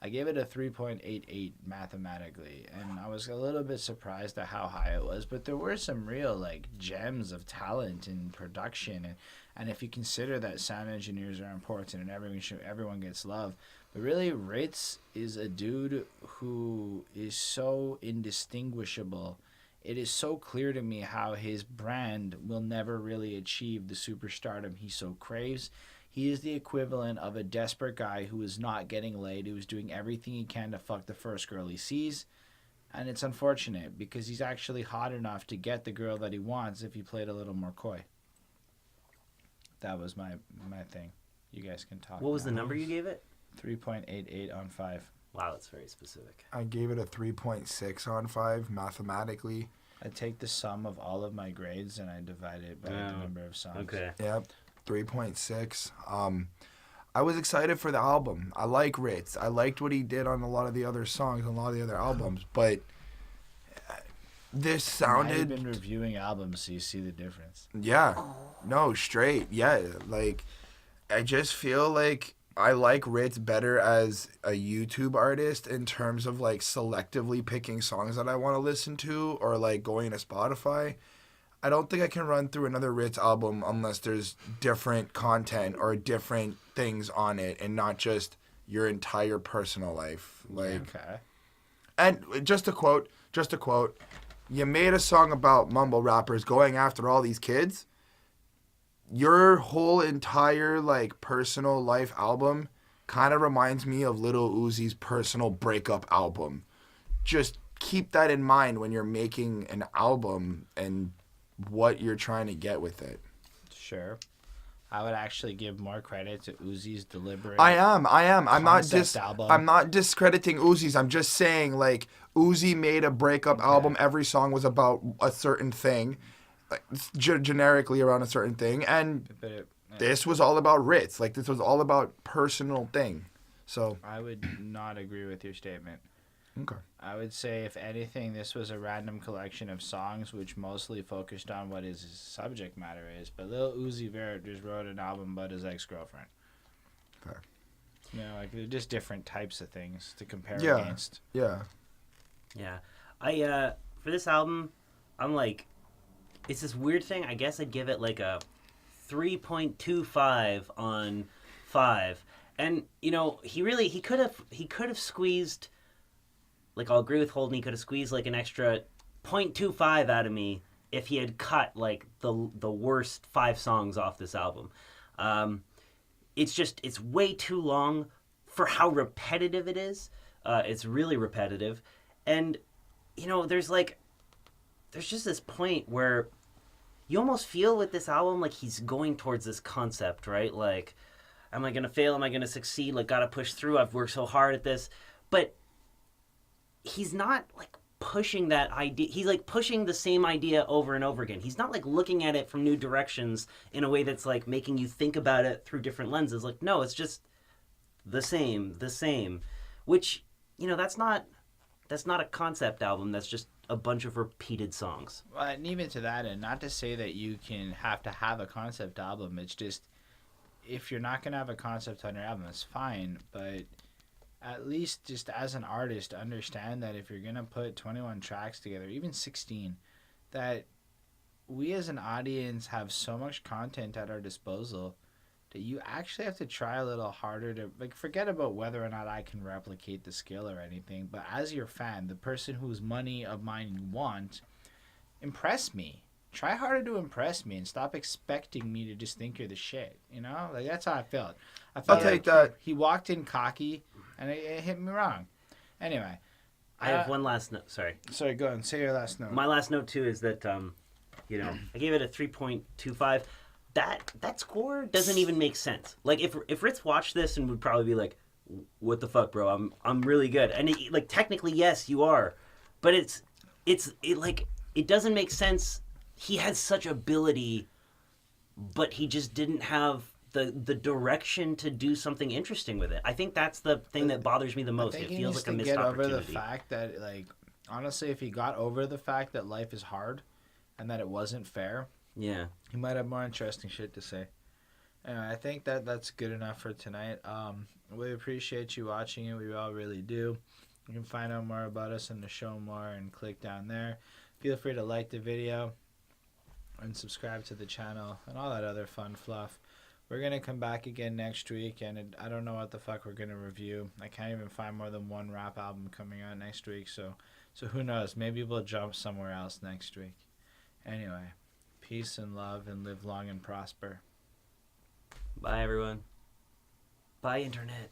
Speaker 1: I gave it a 3.88 mathematically, and I was a little bit surprised at how high it was, but there were some real, like, gems of talent and production, and if you consider that sound engineers are important and everyone gets love, but really Rittz is a dude who is so indistinguishable. It is so clear to me how his brand will never really achieve the superstardom he so craves. He is the equivalent of a desperate guy who is not getting laid, who is doing everything he can to fuck the first girl he sees. And it's unfortunate because he's actually hot enough to get the girl that he wants if he played a little more coy. That was my thing. You guys can talk.
Speaker 3: What was
Speaker 1: now.
Speaker 3: the number you gave it?
Speaker 1: 3.88 on 5.
Speaker 3: Wow, that's very specific.
Speaker 2: I gave it a 3.6 on 5 mathematically.
Speaker 1: I take the sum of all of my grades and I divide it by the number of songs.
Speaker 3: Okay.
Speaker 2: Yep, 3.6. I was excited for the album. I like Rittz. I liked what he did on a lot of the other songs, on a lot of the other albums, but this sounded...
Speaker 1: I've been reviewing albums, so you see the difference.
Speaker 2: Yeah. No, straight. Yeah, like, I just feel like I like Rittz better as a YouTube artist in terms of, like, selectively picking songs that I want to listen to or, like, going to Spotify. I don't think I can run through another Rittz album unless there's different content or different things on it and not just your entire personal life. Like,
Speaker 1: Okay.
Speaker 2: and just a quote, you made a song about mumble rappers going after all these kids. Your whole entire, like, personal life album kind of reminds me of Lil Uzi's personal breakup album. Just keep that in mind when you're making an album and what you're trying to get with it.
Speaker 1: Sure. I would actually give more credit to Uzi's deliberate.
Speaker 2: I am. I'm not discrediting Uzi's. I'm just saying, like, Uzi made a breakup album. Every song was about a certain thing, like, generically around a certain thing, and this was all about Rittz. Like, this was all about personal thing. So
Speaker 1: I would not agree with your statement.
Speaker 2: okay.
Speaker 1: I would say, if anything, this was a random collection of songs which mostly focused on what his subject matter is. But Lil Uzi Vert just wrote an album about his ex-girlfriend.
Speaker 2: Fair.
Speaker 1: You know, like they're just different types of things to compare
Speaker 2: Yeah.
Speaker 1: against.
Speaker 2: Yeah.
Speaker 3: Yeah. I for this album, I'm like, it's this weird thing. I guess I'd give it like a 3.25 on 5. And you know, he could have squeezed, like, I'll agree with Holden, he could have squeezed like an extra 0.25 out of me if he had cut like the worst 5 songs off this album. It's way too long for how repetitive it is. It's really repetitive. And, you know, there's just this point where you almost feel with this album like he's going towards this concept, right? Like, am I going to fail? Am I going to succeed? Like, got to push through. I've worked so hard at this. But he's not, like, pushing that idea. He's, like, pushing the same idea over and over again. He's not, like, looking at it from new directions in a way that's, like, making you think about it through different lenses. Like, no, it's just the same. Which, you know, that's not a concept album. That's just a bunch of repeated songs.
Speaker 1: Well, and even to that, and not to say that you can have to have a concept album. It's just, if you're not going to have a concept on your album, it's fine. But at least just as an artist, understand that if you're going to put 21 tracks together, even 16, that we as an audience have so much content at our disposal that you actually have to try a little harder to, like, forget about whether or not I can replicate the skill or anything, but as your fan, the person whose money of mine you want, impress me. Try harder to impress me and stop expecting me to just think you're the shit, you know? Like, that's how I felt. I felt
Speaker 2: I'll take that.
Speaker 1: He walked in cocky, and it hit me wrong. Anyway.
Speaker 3: I have one last note. Sorry,
Speaker 1: go ahead and say your last note.
Speaker 3: My last note, too, is that, you know, I gave it a 3.25. That score doesn't even make sense. Like, if Rittz watched this and would probably be like, what the fuck, bro? I'm really good. And like, technically, yes, you are. But it doesn't make sense. He has such ability, but he just didn't have the direction to do something interesting with it. I think that's the thing that bothers me the most. It feels like a missed opportunity.
Speaker 1: Get over the fact that, like, honestly, if he got over the fact that life is hard and that it wasn't fair,
Speaker 3: yeah,
Speaker 1: he might have more interesting shit to say. Anyway, I think that's good enough for tonight. We appreciate you watching it. We all really do. You can find out more about us in the show more and click down there. Feel free to like the video and subscribe to the channel and all that other fun fluff. We're going to come back again next week, and I don't know what the fuck we're going to review. I can't even find more than one rap album coming out next week, so who knows? Maybe we'll jump somewhere else next week. Anyway, peace and love, and live long and prosper.
Speaker 3: Bye, everyone. Bye, Internet.